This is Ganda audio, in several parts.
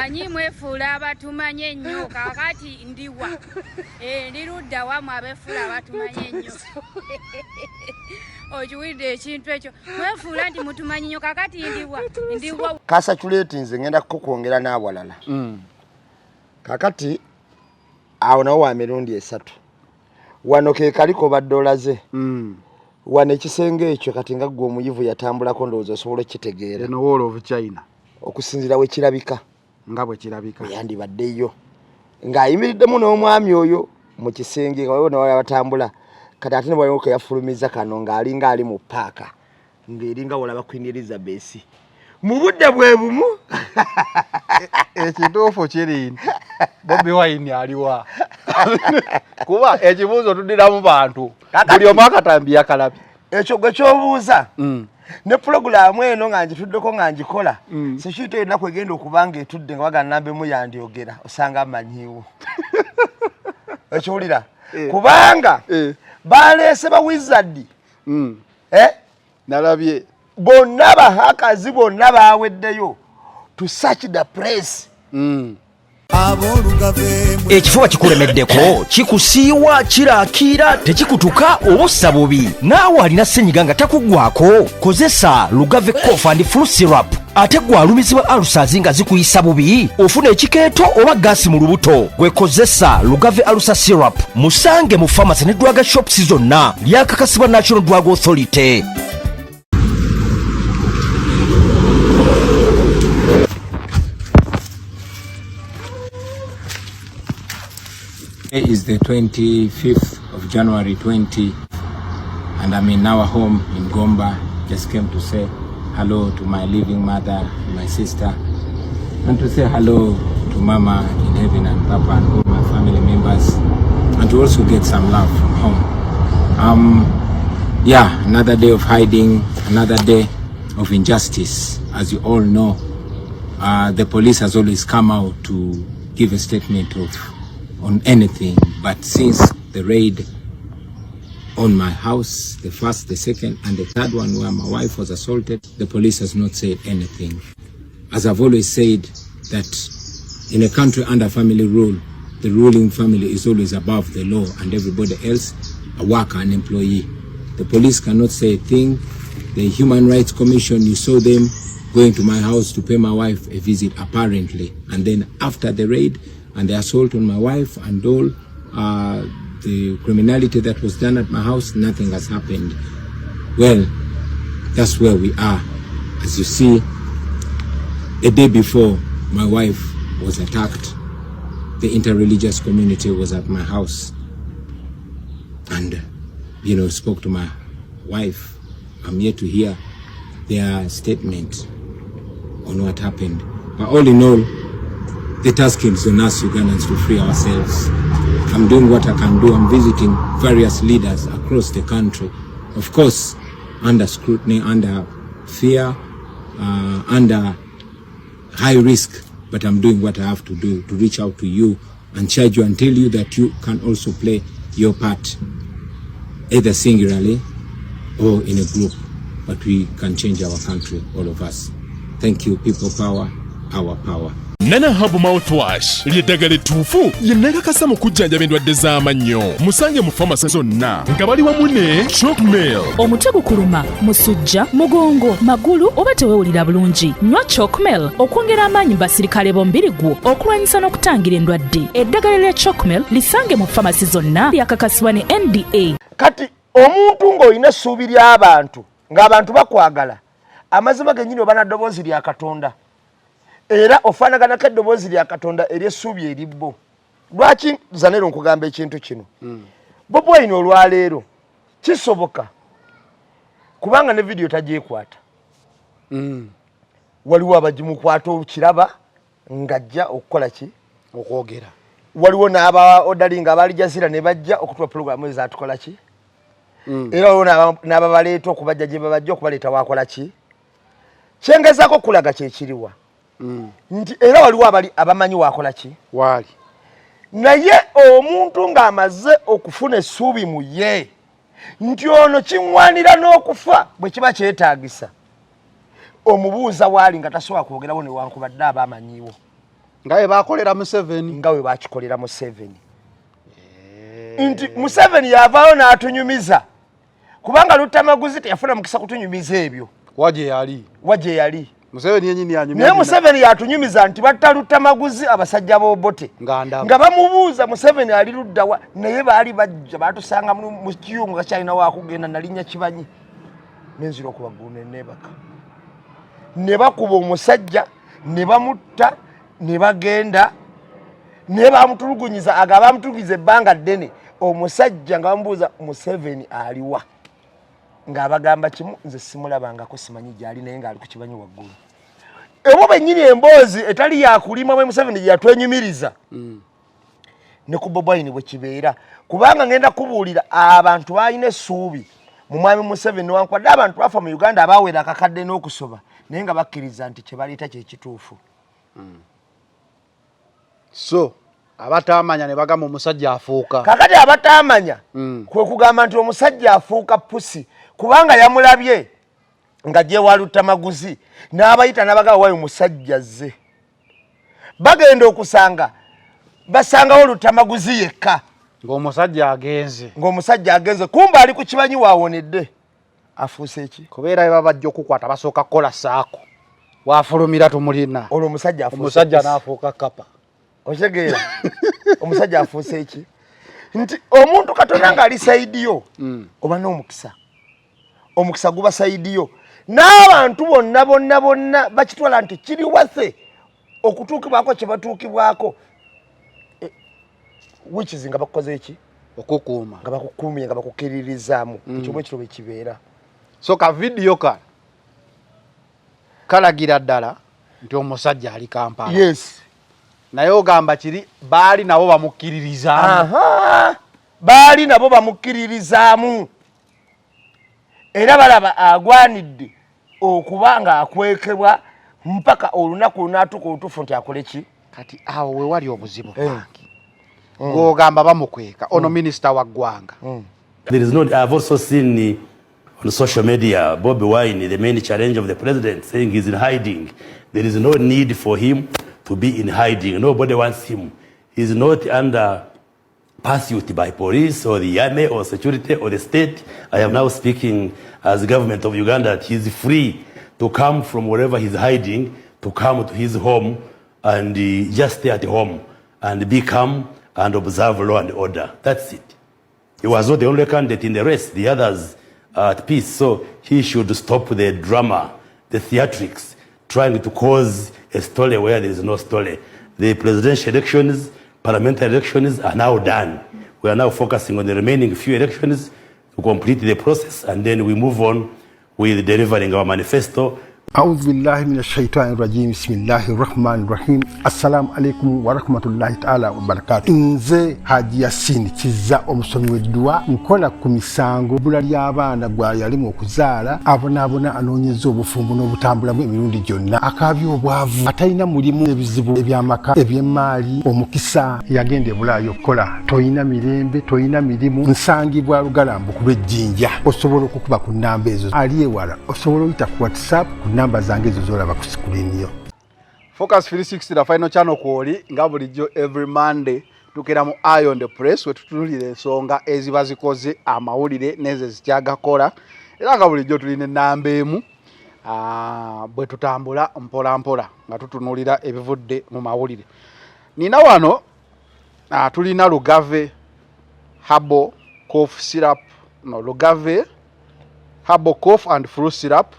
Omanyi mwefuula abatumanye ennyo kakati ndiwa. Ndirudda wamu abefuula abatumanye ennyo. Okiwulidde ekintu ekyo. Mwefuula nti mutumanyi nnyo kakati ndiwa. Kasachuleti nze ngenda kukwongera n'awalala. Kakati awo nawo wa mirundi esatu. Wano ke kaliko baddola ze. Wane kisenge ekyo kati nga gwe omuyivu yatambulako ndowooza osobola okitegeera. Eno wall of China. Okusinzira we kirabika. Nga bwe kirabika. Yandibaddeyo. Ng'ayimiriddemu n'omwami oyo mu kisenge nga waliwo n'awala batambula. Kati ate ne bwaliwo ke yafulumiza kano ng'alinga ali mu paaka. Ng'eringa walaba Queen Elizabeth. Mu budde bwe bumu. Ekituufu kiri nti Bobi Wine aliwa. Kuba ekibuuzo tudiramu bantu. Buli omu akatambi yakalabi. Ekyo gwe ky'obuuza. Ne programu eno nga ngituddeko nga ngikola. Sekiyita ennaku egenda okubanga etudde nga wagana nambemu yandyogera osanga amanyiwo. Ekiwulira. Kubanga baleese ba wizard. Nalabye. Bonna bahakazi bonna baweddeyo to search the press. Ekifuba kikulemeddeko kikusiiwa kiraakira tekikutuka obussa bubi naawe alina ssenyiga nga takugwako kozesa Lugave Cough and Flu Syrup ate gwe alumizibwa alusazi nga zikuyisa bubi ofuna ekikeeto oba gaasi mu lubuto gwekozesa Lugave Alusa Syrup musange mu pharmacy ne drug shops zonna lyakakasibwa National Drug Authority. Today is the 25th of January 20 and I'm in our home in Gomba. Just came to say hello to my living mother, my sister, and to say hello to Mama in heaven and Papa and all my family members, and to also get some love from home. Another day of hiding, another day of injustice. As you all know, the police has always come out to give a statement on anything, but since the raid on my house, the first, the second, and the third one where my wife was assaulted, the police has not said anything. As I've always said, that in a country under family rule, the ruling family is always above the law and everybody else, a worker, an employee. The police cannot say a thing. The Human Rights Commission, you saw them going to my house to pay my wife a visit, apparently. And then after the raid, and the assault on my wife and all the criminality that was done at my house, nothing has happened. Well, that's where we are. As you see, a day before my wife was attacked, the interreligious community was at my house and, spoke to my wife. I'm here to hear their statement on what happened. But all in all, the task is on us Ugandans to free ourselves. I'm doing what I can do. I'm visiting various leaders across the country. Of course, under scrutiny, under fear, under high risk. But I'm doing what I have to do to reach out to you and charge you and tell you that you can also play your part, either singularly or in a group. But we can change our country, all of us. Thank you, people power, our power. Nana Hub Mouthwash ly'eddagala ettuufu yennakakasa mu kujjanjaba endwadde z'amannyo musange mu famasi zonna nga bali wamu ne Chalkmail. Omutwe gukuluma, musujja, mugongo, magulu oba teweewulira bulungi nywa Chalkmail okwongera amaanyi mu basirikale b'omubiri gwo okulwanyisa n'okutangira endwadde. Eddagala lya Chalkmail lisange mu famasi zonna lyakakasibwa ne NDA. Kati omuntu ng'olina essuubi ly'abantu ng'abantu bakwagala amazima gennyini oba na ddoboozi lya Katonda. Era ofaanaganako eddoboozi lya Katonda ery'essuubi eribbo. Lwaki zanero nkugamba ekintu kino? Bobi Wine olwaleero kisoboka kubanga ne vidiyo tagyekwata. Waliwo abagimukwata okiraba ng'ajja okukola ki? Okwogera. Waliwo n'aba odalinga abaali jazira ne bajja okutwa pulogulaamu ezatukola ki? Era waliwo n'ababaleeta okubajja gye babajja okubaleeta waakola ki? Kyengezaako okulaga kye kiriwa. Nti era waliwo abamanyi waakola ki? Waali. Naye omuntu ng'amaze okufuna essuubi mu ye nti ono kiŋŋwanira n'okufa bwe kiba kyetaagisa omubuuza waali nga tasobola kwogerawo newankubadde aba amanyiwo. ngawe bakolera Museveni ngawe bakikolera Museveni nti Museveni yavaayo n'atunyumiza kubanga Lutamaguzi teyafuna mukisa kutunyumiza ebyo waje yali Museveni yenyini yanyumya naye Museveni yatunyumiza nti batta Lutamaguzi abasajja b'Obote nga bamubuuza Museveni ali luddawa naye baali bajja batusanga mu kiyungu kakyalina wakugenda nalinnya Kibanyi nenzira okubaguna nebaka ne bakuba omusajja ne bamutta ne bagenda ne bamutulugunyiza agabamutulugiza ebbanga ddene omusajja nga bamubuuza Museveni aliwa ng'abagamba kimu nze simulabangako simanyi gyali naye ng'ali ku Kibanyi waggulu ebo bennyini emboozi etali yakulima bwe Museveni gye yatwenyumiriza ne ku Bobi Wine bwe kibeera kubanga ngenda kubuulira abantu balina essuubi mu mwami Museveni wankwadde abantu bafa mu Uganda abaawera akakadde n'okusoba naye nga bakkiriza nti kye baleeta kye kituufu so abatamanya ne bagamba omusajja afuuka kakati abatamanya kwe kugamba nti omusajja afuuka pusi kubanga yamulabye nga gyewa Lutamaguzi n'abayita n'abagaba wayo musajja zze bagenda okusanga basangawo Lutamaguzi yekka ng'omusajja agenze kumba ali ku Kibanyi waawonedde afuuse eki kubeera babajja okukwata basooka kukola saako waafulumira tumulina olwo omusajja n'afuuka kapa otegeera omusajja afuuse eki nti omuntu Katonda ng'ali saidiyo oba n'omukisa guba saidiyo n'abantu bonna bakitwala nti kiri wase okutuukibwako kye batuukibwako wikizi nga bakoze eki okukuuma nga bakukuumye nga bakukiririzaamu ekyo bwe kiro bwe kibeera so ka vidiyo kalagira ddala nti omusajja ali Kampala yes naye ogamba kiri baali nabo bamukkiririzaamu baali nabo bamukkiririzaamu era balaba agwanidde okuba nga akwekebwa mpaka olunaku lunaatuka olutuufu nti akole ki kati awo we wali obuzibu bwange ng'ogamba bamukweka ono minisita wa ggwanga I've also seen on social media Bobi Wine, the main challenge of the president, saying he's in hiding. There is no need for him to be in hiding. Nobody wants him. He's not under pursuit by police or the army or security or the state. I am now speaking as the government of Uganda that he's free to come from wherever he's hiding, to come to his home and just stay at home and be calm and observe law and order. That's it. He was not the only candidate in the race. The others are at peace. So he should stop the drama, the theatrics, trying to cause a story where there is no story. The presidential elections, parliamentary elections are now done. We are now focusing on the remaining few elections to complete the process, and then we move on with delivering our manifesto. أعوذ بالله من الشيطان الرجيم بسم الله الرحمن الرحيم السلام عليكم ورحمة الله تعالى وبركاته nze Haji Yasin kiza omusomi w'eddua nkola ku misango bula ly'abaana gwa yalimu okuzaala abonaabona anoonyeza obufumbo n'obutambulamu emirundi gyonna akaabya obwavu atalina mulimu ebizibu eby'amaka eby'emmaali omukisa yagenda e Bulaayi okukola toyina mirembe toyina mirimu nsangibwa lugalambu ku lw'ejjinja osobola okukuba ku nnamba ezo ali ewala osobola oyita ku WhatsApp namba zange ezo zolaba ku screen yo. Focus 360 la final channel kwoli nga bulijjo every Monday tukera mu Eye on the Press we tutunulira ensonga eziba zikoze amawulire neze zikyagakola era nga bulijjo tulina namba emu bwe tutambula mpola mpola nga tutunulira ebivudde mu mawulire. Nina wano tulina Lugave Herbal Cough Syrup Lugave Herbal Cough and Flu Syrup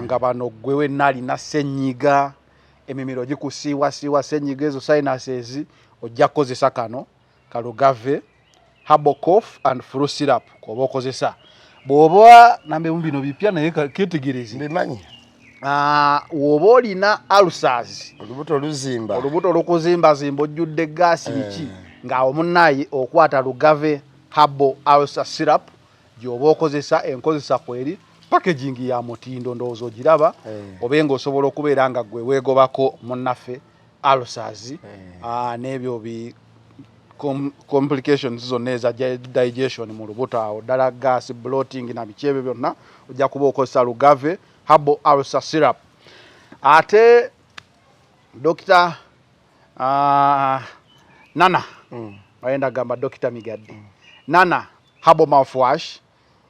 nga bano gwewe nali na senyiga emimiro gikusiwa senyiga ezo sinuses ojja kozesa kano Kalugave Herbal Cough and Flu Syrup koba okozesa bwoba nambe bino bipya naye ketegerezi bimanyi woba olina ulcers olubuto olukuzimba zimba ojjudde gaasi biki nga omunayi okwata Lugave Herbal Ulcer Syrup gyoba okozesa enkozesa kweri packaging ya mutindo ndowooza ogiraba obenga osobola okubeera nga gwe weegobako munnaffe ulcers n'ebyo complications zonna eza digestion mu lubuto awo ddala gas bloating na biki ebyo byonna ojja kuba okozesa Lugave Herbal Ulcer Syrup. Ate Dr. Nana ayenda gamba Dr. Migadde Nana habo mouthwash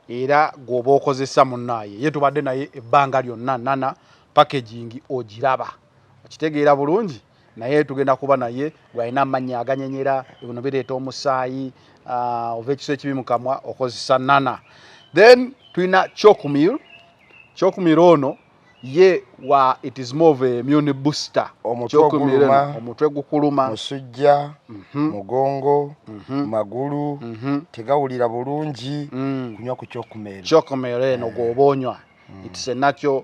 era gwoba okozesa munnaye ye tubadde naye ebbanga lyonna Nana packaging ogiraba okitegeera bulungi naye tugenda kuba naye gwalina amannya aganyenyera bino bireeta omusaayi ova ekiso ekibi mu kamwa okozesa Nana. Then tulina Chocomil ono ye wa it is more of a immune booster. Omutwe gukuluma, musujja, mugongo, magulu, tegawulira bulungi, kunywa ku Chocomil eno gw'obonywa. It's a natural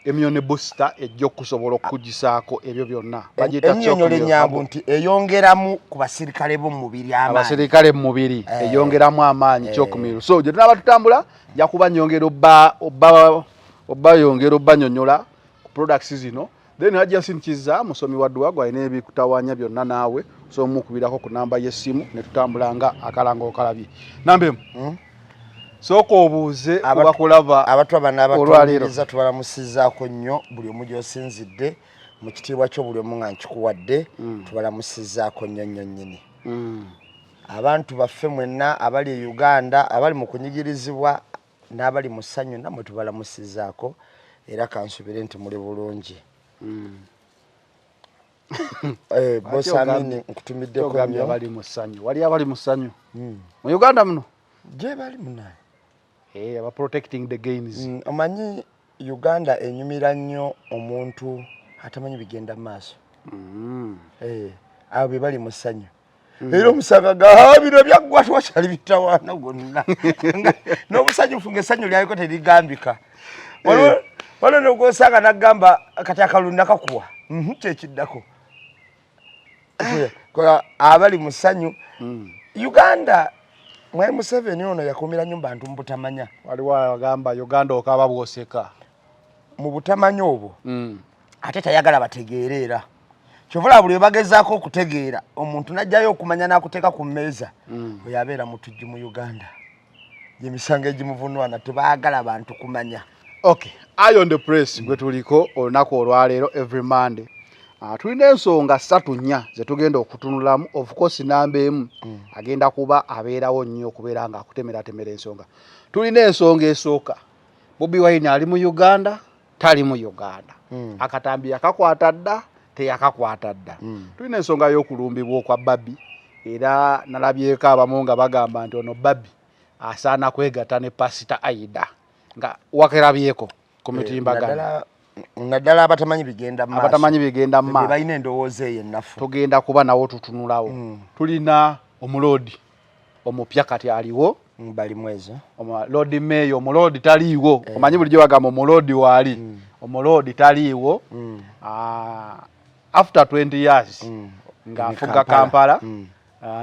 immune booster ejjo kusobola okugisaako ebyo byonna. Bagita Chocomil nyambu nti eyongeramu ku basirikale bo mubiri amaanyi. Abasirikale mubiri eyongeramu amaanyi Chocomil. So je tunaba tutambula yakuba nyongero obba yongero banyonyola ku products zino. Then hajja sinkiza musomi wa dua gwa ine bikutawanya byonna naawe so mukubirako ku namba y'essimu ne tutambulanga akalango okalabi. Nambe soko obuuze kuba kulaba abantu abanaabatwaliriza tubalamusizzaako nnyo buli omu gy'osinzidde mu kitiibwa kyo buli omu nga nkikuwadde tubalamusizzaako nnyo nnyini. Abantu baffe mwenna abali e Uganda abali mu kunyigirizibwa n'abali mu ssanyu namwe tubalamusizzaako era kansubire nti muli bulungi. Boss Amini nkutumiddeko nnyo abali mu ssanyu. Wali abali mu ssanyu mu Uganda muno gye bali munaye aba protecting the gains. Omanyi Uganda enyumira nnyo omuntu atamanyi bigenda mu maaso. Abo be bali mu ssanyu. Era omusanga bino byaggwa twakyali bitawaana gwonna n'obusanyufu ng'essanyu lyayiko terigambika. Waliwo n'ogwosanga n'agamba kati akalulu nakakuwa kyekiddako. Abali mu ssanyu Uganda Mwai Museveni ono yakumira nnyo bantu mu butamanya. Waliwo agamba Uganda okaba bwoseka mu butamanya obwo ate tayagala bategeerera. Kyovula buli bagezaako okutegeera omuntu najjayo okumanya n'akuteeka ku mmeeza oyo abeera mutujju mu Uganda. Gyemisango egimuvunwana tebaagala abantu kumanya. Okay, Eye on the Press gwe tuliko olunaku olwaleero every Monday. Tulina ensonga 3 ze tugenda okutunulamu. Of course namba emu agenda kuba abeerawo nnyo okubeera nga akutemera ensonga. Tulina ensonga esooka. Bobi Wine ali mu Uganda, tali mu Uganda. Akatambi akakwata dda, teyakakwata dda. Tulina ensonga y'okulumbibwa okwa Babi era nalabyeko abamu nga bagamba nti ono Babi asaana kwegatta ne Pasita Aida nga wakerabyeko ku mitimbagano. Naddala abatamanyi bigenda mu maaso. Abatamanyi bigenda mu maaso. Balina endowooza eyo ennafu. Tugenda kuba nawo tutunulawo. Tulina omulodi omupya kati aliwo. Bali mwezi. Lodi Mayor omulodi taliiwo. Omanyi bulijjo bagamba omulodi waali. Omulodi taliiwo. After 20 years nga afuga Kampala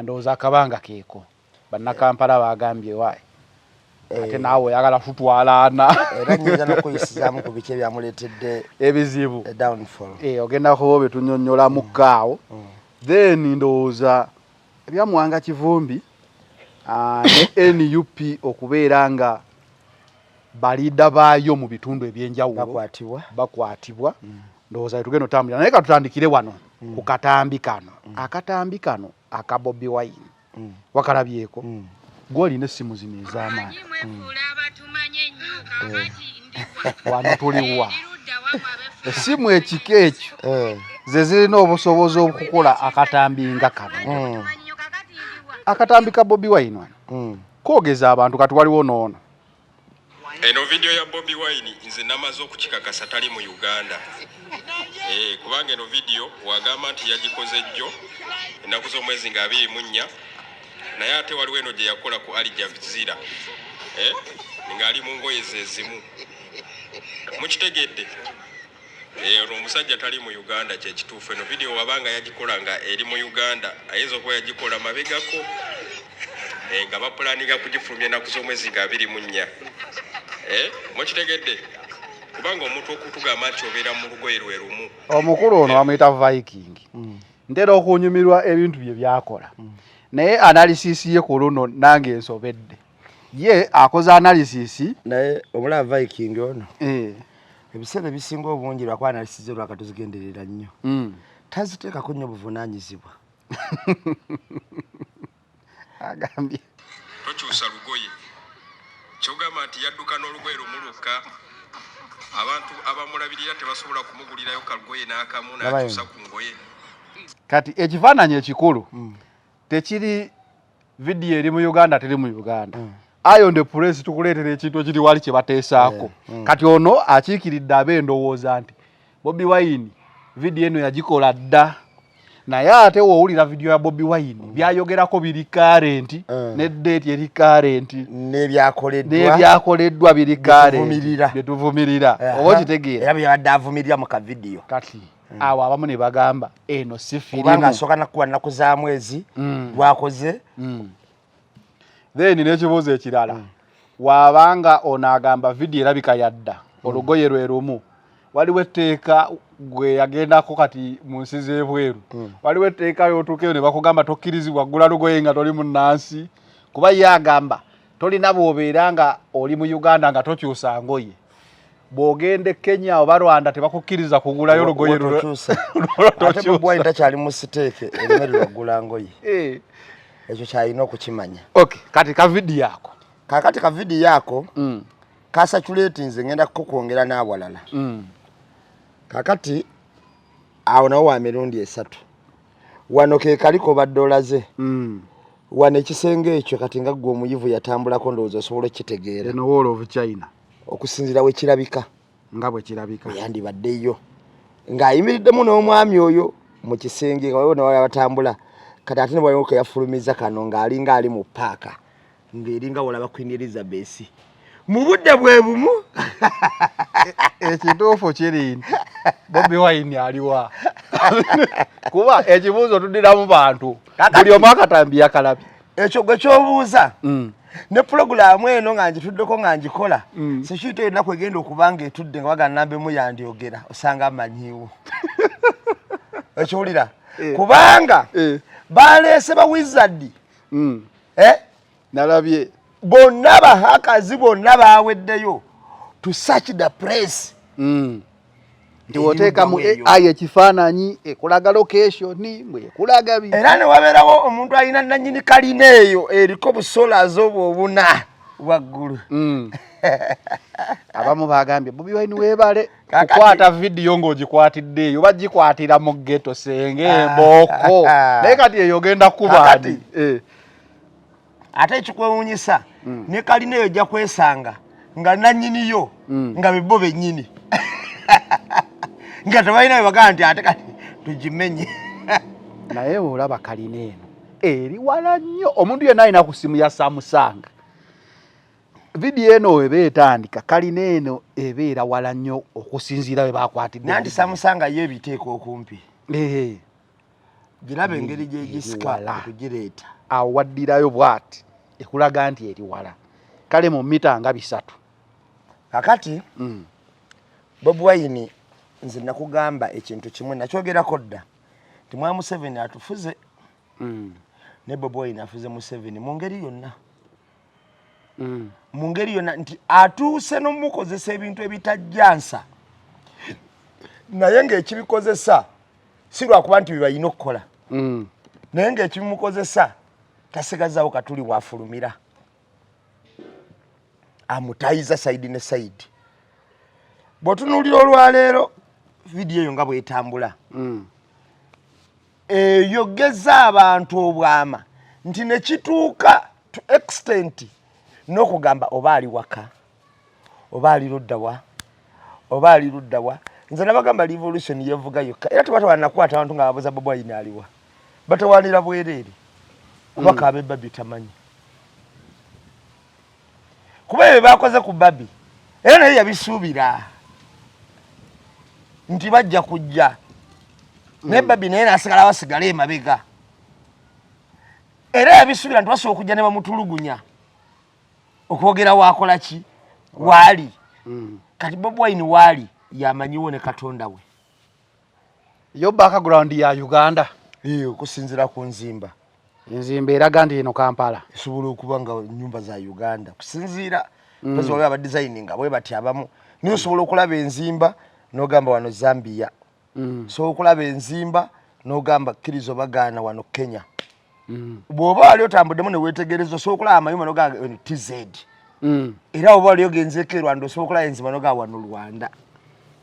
ndowooza akabanga keeko. Bannakampala bagambye waayi. Ate naawe oyagala tutwalaana. Era nnyinza n'okuyisizaamu ku biki ebyamuleetedde ebizibu. Downfall. Ogenda kuba betunnyonnyola mu kkaawo. Then ndowooza ebyamuwanga Kivumbi ne NUP okubeera nga balida baayo mu bitundu ebyenjawulo bakwatibwa. Ndowooza tugenda otambulira naye katutandikire wano ku katambi kano. Akatambi kano aka Bobi Wine wakalabyeko. Gwoli ne simu zino ez'amaanyi. Wano tuliwa. Essimu ekika ekyo ze zirina obusobozi okukola akatambi nga kano. Akatambi ka Bobi Wine wano koogeza abantu kati waliwo noono. Eno video ya Bobi Wine nze namaze okukikakasa tali mu Uganda. Kubanga eno video wagamba nti yagikoze jjo ennaku z'omwezi nga 24 naye ate waliwo eno gye yakola ku Ali Jazeera ng'ali mu ngoye ze zimu. Mukitegedde ono omusajja tali mu Uganda kyekituufu. Eno video wabanga yagikola nga eri mu Uganda ayinza okuba yagikola mabegako nga bapulaninga kugifulumya ennaku z'omwezi nga 24. Mukitegedde kubanga omuntu okutugamba nti obeera mu lugoye lwe lumu. Omukulu ono bamuyita Viking. Ntera okunyumirwa ebintu bye byakola. Naye analysis ye ku luno nange ensobedde. Ye akoze analysis naye omulaba Viking ono ebiseera ebisinga obungi lwakuba analysis lwakatuzigenderera nnyo. taziteekako nnyo buvunaanyizibwa. Agambye tokyusa lugoye kyogamba nti yadduka n'olugoye lumuluka abantu abamulabirira tebasobola kumugulirayo kalugoye n'akamu n'akyusa ku ngoye. Kati ekifaananyi ekikulu tekiri vidiyo eri mu Uganda teri mu Uganda. Ayo nde press tukuleetera ekintu ekiri wali kye bateesaako. Kati ono akiikiridde ab'endowooza nti Bobi Wine vidiyo eno yagikola dda. Naye ate woowulira vidiyo ya Bobi Wine byayogerako biri current ne date eri current n'ebyakoleddwa biri current bye tuvumirira. Oba okitegeera era byabadde avumirira mu kavidiyo. Kati awo abamu ne bagamba eno si firimu kubanga asooka nakuwa nnaku za mwezi bwakoze. Then n'ekibuuzo ekirala waabanga ono agamba vidiyo erabika yadda olugoye lwe lumu waliwo etteeka gwe yagendako kati mu nsi z'ebweru waliwo etteeka y'otuukeyo ne bakugamba tokkirizibwa ggula lugoye nga toli munnansi kuba ye agamba tolina bw'obeera nga oli mu Uganda nga tokyusa ngoye bw'ogenda Kenya oba Rwanda tebakukkiriza kugulayo lugoye ate Bobi Wine takyali mu siteeke eremererwa ggula ngoye. Ekyo kyalina okukimanya. Okay, kati ka vidiyo ako kakati ka vidiyo yako kasatuleti nze ngenda kukwongera n'awalala. Kakati awo nawo wa mirundi esatu wano ke kaliko baddola ze wano ekisenge ekyo kati nga gwe omuyivu yatambulako ndowooza osobola okitegeera eno wall of China okusinziira we kirabika nga bwe kirabika yandibaddeyo ng'ayimiriddemu n'omwami oyo mu kisenge nga waliwo nawe abatambula kati ate ne bwaliwo ke yafulumiza kano ng'alinga ali mu paaka ng'eringa wolaba Queen Elizabeth mu budde bwe bumu. Ekituufu kiri nti Bobi Wine aliwa kuba ekibuuzo tuddiramu bantu buli omu akatambi yakalabye. Ekyo gwe kyobuuza ne pulogulaamu eno nga ngituddeko nga ngikola sekiyita ennaku egenda okuba nga etudde nga wagana nambemu yandyogera osanga amanyiwo. Ekiwulira kubanga baleese ba wizard nalabye bonna bahakazi bonna baweddeyo to search the press. Nti woteeka mu AI ekifaananyi ekulaga location mbwe ekulaga bi era ne wabeerawo omuntu alina nannyini kalina eyo eriko busolazo obwo obuna waggulu. Abamu bagambye Bobi Wine weebale kukwata vidiyo ng'ogikwatidde eyo bagikwatira mu ghetto senge embooko naye kati eyo ogenda kubaani. Ate ekikwewuunyisa ne kalina eyo ojja kwesanga nga nannyiniyo nga bebo bennyini nga tebalina we bagamba nti ate kati tugimenye. Naye olaba kalina eno eri wala nnyo omuntu yenna alina ku simu ya Samsung. Vidiyo eno eba etandika kalina eno ebeera wala nnyo okusinziira we bakwatidde nanti Samsung ye ebiteeka okumpi giraba engeri gyegisika okugireeta awo waddirayo bw'ati ekulaga nti eri wala kale mu mita nga 3. kakati Bobi Wine nze nakugamba ekintu kimwe nakyogerako dda nti mwa Museveni atufuze ne Bobi Wine afuze Museveni mu ngeri yonna mu ngeri yonna nti atuuse n'omukozesa ebintu ebitajjansa naye ng'ekibikozesa si lwakuba nti bibalina okukola naye ng'ekibimukozesa tasigazaawo katuli bwafulumira amutayiza sayidi ne sayidi. Bw'otunuulira olwaleero vidiyo eyo nga bw'etambula eyogeza abantu obwama nti ne kituuka to extent n'okugamba oba ali waka oba ali luddawa oba ali luddawa. Nze nabagamba revolution yevuga yokka era tebatawannakwata abantu nga babuuza Bobi Wine aliwa batawanira bwereere kubaka ab'ebbabi tamanyi kuba ebyo bakoze ku Babi era naye yabisuubira nti bajja kujja ne Babi naye nasigala basigala emabega era yabisuubira nti basobola okujja ne bamutulugunya okwogera waakola ki waali kati Bobi Wine waali yamanyiwo ne Katonda we yo background ya Uganda okusinziira ku nzimba enzimba eraga nti eno Kampala esobola okuba nga nnyumba za Uganda kusinziira bazi waliwo abadesigninga bwe bati abamu niyo osobola okulaba enzimba n'ogamba wano Zambia so okulaba enzimba n'ogamba kkirizo bagaana wano Kenya. Bw'oba wali otambuddemu ne weetegereza osobola okulaba amayumba n'ogamba TZ. Era oba wali ogenzeeko e Rwanda osobola okulaba enzimba n'ogamba wano Rwanda.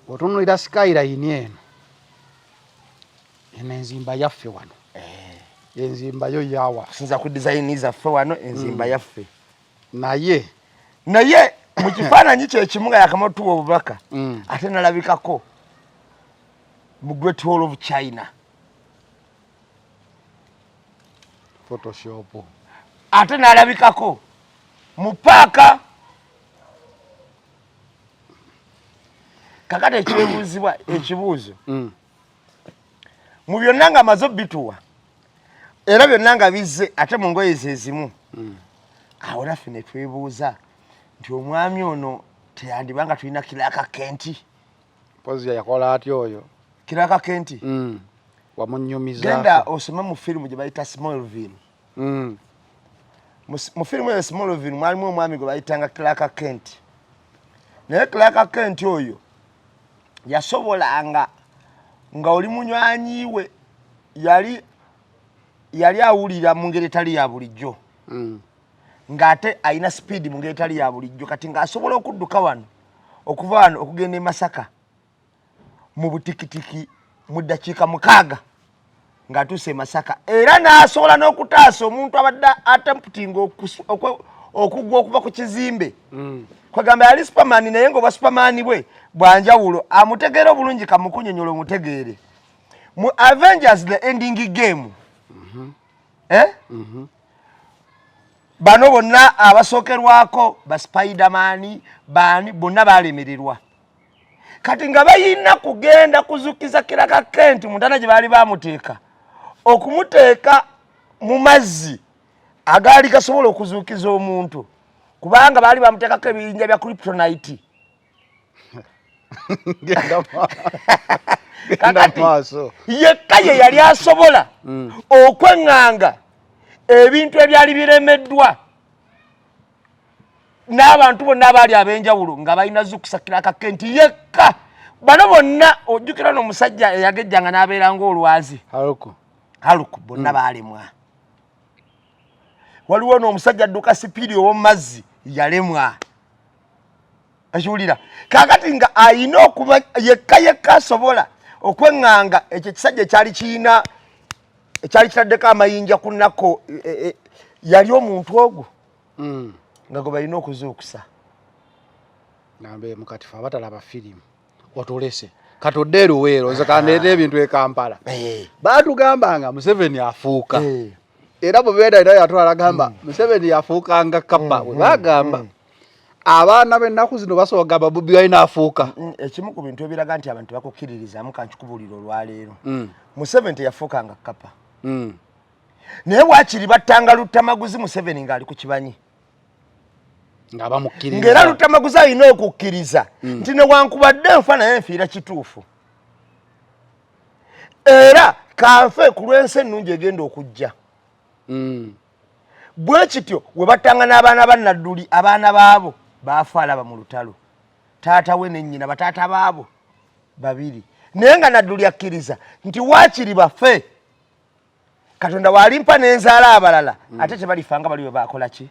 Otunuulira skyline eno enzimba yaffe wano. Enzimba yo yawa. Sinza ku design zaffe wano enzimba yaffe. Naye mu kifaananyi kye kimu nga yakamutuwa obubaka ate nalabikako mu Great Wall of China. Photoshop. Ate nalabikako mu paaka. Kakati ekibuuzibwa ekibuuzo. Mu byonna nga amaze bituwa. Era byonna nga bizze ate mu ngoye ezimu. Awo naffe ne twebuuza nti omwami ono teyandibanga tulina Kiraka Kenti. Pozi yakola atyo oyo. Kiraka Kenti. Wamunyumiza. Genda osome mu firimu gye bayita Smallville. Mu firimu ya Smallville mwalimu omwami gwe bayitanga Kiraka Kenti. Naye Kiraka Kenti oyo yasobolanga nga oli munywanyiwe yali awulira mu ngeri etali ya bulijjo. Ngate aina speed mu ngeri etali ya bulijjo kati ng'asobola okudduka wano okuva wano okugenda e Masaka mu butikitiki mu ddakiika 6 ng'atuuse e Masaka. Era n'asobola n'okutaasa omuntu abadde attempting okugwa okuva ku kizimbe. Kwegamba yali Superman naye ng'oba Superman bwe bwanjawulo amutegeera obulungi kamukunyonyola omutegeere. Mu Avengers the ending game. Bano bonna abasookerwako ba Spider-Man bani bonna balemererwa. Kati nga bayina kugenda kuzukiza Kiraka Kenti mundana gye baali bamuteeka okumuteeka mu mazzi agaali gasobola okuzuukiza omuntu kubanga baali bamuteekako ebiyinja bya kryptonite. Yekka ye yali asobola okweŋŋanga ebintu ebyali biremeddwa n'abantu bonna abaali ab'enjawulo nga balina zukusa Kiraka Kenti yekka. Bano bonna ojjukira n'omusajja eyagejjanga n'abeera ng'olwazi Haluku bonna baalemwa. Waliwo n'omusajja adduka sipiidi ow'omu mazzi yalemwa. Akiwulira kaakati nga ayina okuba yekka asobola okweŋŋanga ekyo ekisajja ekyali kitaddeko amayinja ku nnako yali omuntu ogwo nga gwe balina okuzuukusa. Nambe mukatifu abatalaba firimu watolese katodde eruweero nze kandeeta ebintu e Kampala baatugambanga Museveni afuuka era bwe beera era yatwala gamba Museveni yafuukanga Kapa bwe bagamba abaana b'ennaku zino basobola gamba Bobi Wine afuuka. Ekimu ku bintu ebiraga nti abantu bakukkiririzaamu kankikubulira olwaleero Museveni teyafuukanga Kapa. Naye waakiri battanga Lutamaguzi Museveni ng'ali ku kibanyi ng'era Lutamaguzi alina okukkiriza nti newankubadde enfa naye enfiira kituufu. Era kanfe ku lw'ensi ennungi egenda okujja. Bwe kityo we battanga n'abaana ba Nadduli abaana baabo baafa alaba mu lutalo. Taata we ne nnyina bataata baabo babiri. Naye nga Nadduli akkiriza nti waakiri bafe Katonda walimpa n'enzaala abalala ate tebalifanga bali we baakola ki.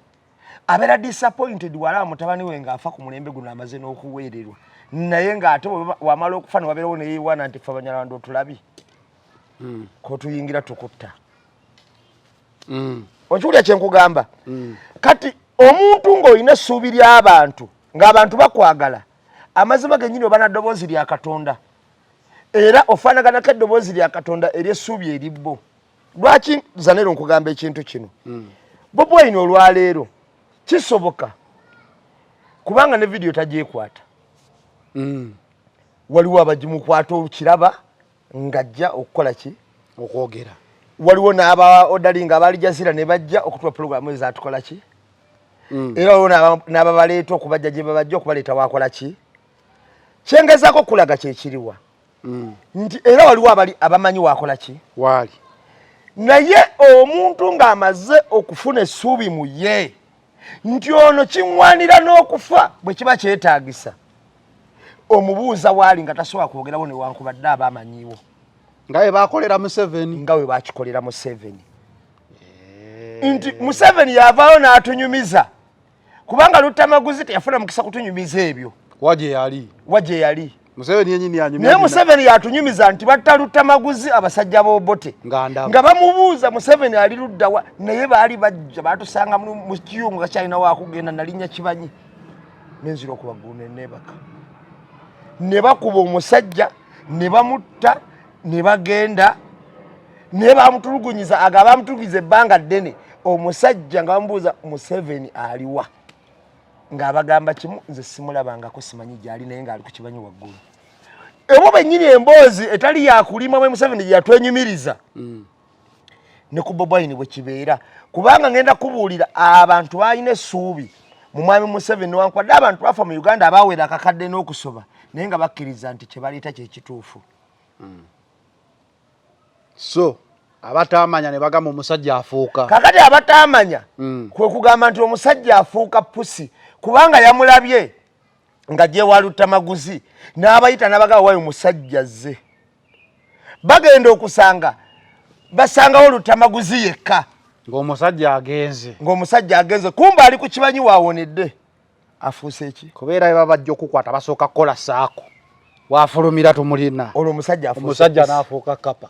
Abeera disappointed wala mutabani we ng'afa ku mulembe guno amaze n'okuweererwa naye ng'ate wamala okufa ne wabeerawo ne yeewaana nti ffe Abanyarwanda otulabi kotuyingira tukutta. Okiwulira kye nkugamba. Kati omuntu ng'olina essuubi ly'abantu ng'abantu bakwagala amazima gennyini oba na ddoboozi lya Katonda era ofaanaganako eddoboozi lya Katonda ery'essuubi eribbo. Lwaki Zanero nkugamba ekintu kino? Bobi Wine olwaleero kisoboka kubanga ne video tagyekwata. Waliwo abagimukwata okiraba ng'ajja okukola ki? Okwogera. Waliwo n'aba odalinga abaali Jazira ne bajja okutula pulogulaamu ezatukola ki? Era waliwo n'ababaleeta okubajja gye babajja okubaleeta waakola ki? Kyengezaako kulaga kyekiriwa nti era waliwo abamanyi waakola ki? Waali. Naye omuntu ng'amaze okufuna essuubi mu ye nti ono kiŋŋwanira n'okufa bwe kiba kyetaagisa omubuuza waali nga tasobola kwogerawo newankubadde aba amanyiwo. ngawe bakolera Museveni ngawe bakikolera Museveni nti Museveni yavaayo n'atunyumiza kubanga Lutamaguzi teyafuna mukisa kutunyumiza ebyo waje yali Museveni yenyini yanyumya naye Museveni yatunyumiza nti batta Lutamaguzi abasajja b'obote nga bamubuuza Museveni ali luddawa naye baali bajja batusanga mu kiyungu nga kyalina wakugenda nalinnya Kibanyi nenzira okubagulu nebaka ne bakuba omusajja ne bamutta ne bagenda ne bamutulugunyiza aga bamutulugiza ebbanga ddene omusajja nga bamubuuza Museveni aliwa ng'abagamba kimu nze simulabangako simanyi gyali naye ng'ali ku Kibanyi waggulu ebo bennyini emboozi etali yakulima mwe Museveni gye yatwenyumiriza ne ku Bobi Wine bwe kibeera kubanga ngenda kubuulira abantu balina essuubi mu mwami Museveni newankubadde abantu bafa mu Uganda abaawera akakadde n'okusoba naye nga bakkiriza nti kye baleeta kye kituufu so abatamanya ne bagamba omusajja afuuka kakati abatamanya kwe kugamba nti omusajja afuuka pusi kubanga yamulabye nga gye wa Lutamaguzi n'abayita n'abagaba wayo musajja ze bagenda okusanga basangawo Lutamaguzi yekka ng'omusajja agenze kumba ali ku Kibanyi waawonedde afuuse ki kubeera bye babajja okukwata basooka kukola saako waafulumira tumulina olwo omusajja n'afuuka kapa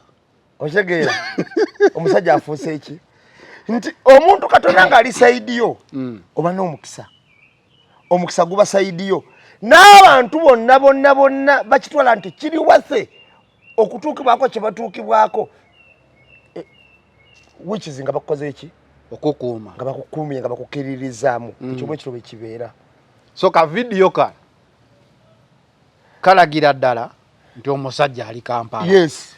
otegeera omusajja afuuse ki nti omuntu Katonda ng'ali saidiyo oba n'omukisa omukisa guba saidiyo n'abantu bonna bakitwala nti kiri wase okutuukibwako kye batuukibwako wikizi nga bakukoze eki okukuuma nga bakukuumye nga bakukiririzaamu ekyo bwe kirobe kibeera so ka vidiyo kalagira ddala nti omusajja ali Kampala yes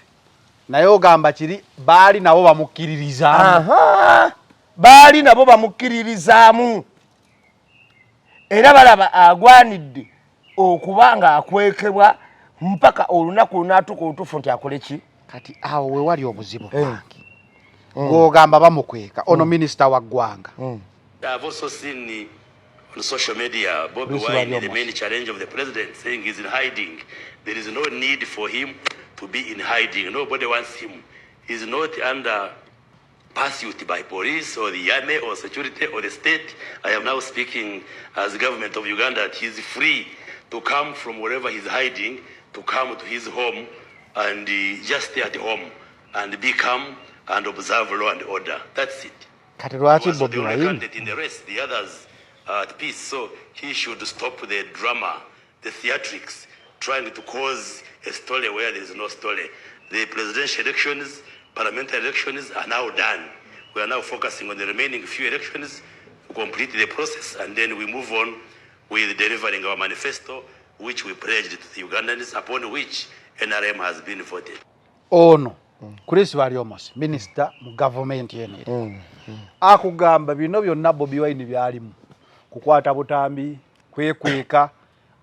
naye ogamba kiri baali nabo bamukiririzaamu baali nabo bamukiririzaamu era balaba agwanidde okuba nga akwekebwa mpaka olunaku lunaatuuka olutuufu nti akole ki kati awo we wali obuzibu bwange ng'ogamba bamukweka ono minisita wa ggwanga I've also seen on social media Bobi Wine, the main challenge of the president, saying he's in hiding. There is no need for him to be in hiding. Nobody wants him. He's not under pursuit by police or the army or security or the state. I am now speaking as the government of Uganda that he's free to come from wherever he's hiding, to come to his home and just stay at home and be calm and observe law and order. That's it. Kati lwaki Bobi Wine in the rest, the others are at peace, so he should stop the drama, the theatrics, trying to cause a story where there is no story. The presidential elections, parliamentary elections are now done. We are now focusing on the remaining few elections to complete the process, and then we move on with delivering our manifesto, which we pledged to the Ugandans, upon which NRM has been voted. Oh no. Chris Wariomosi, minister mu government yenere. Akugamba bino byonna Bobi Wine byalimu. Kukwata butambi, kwekweka,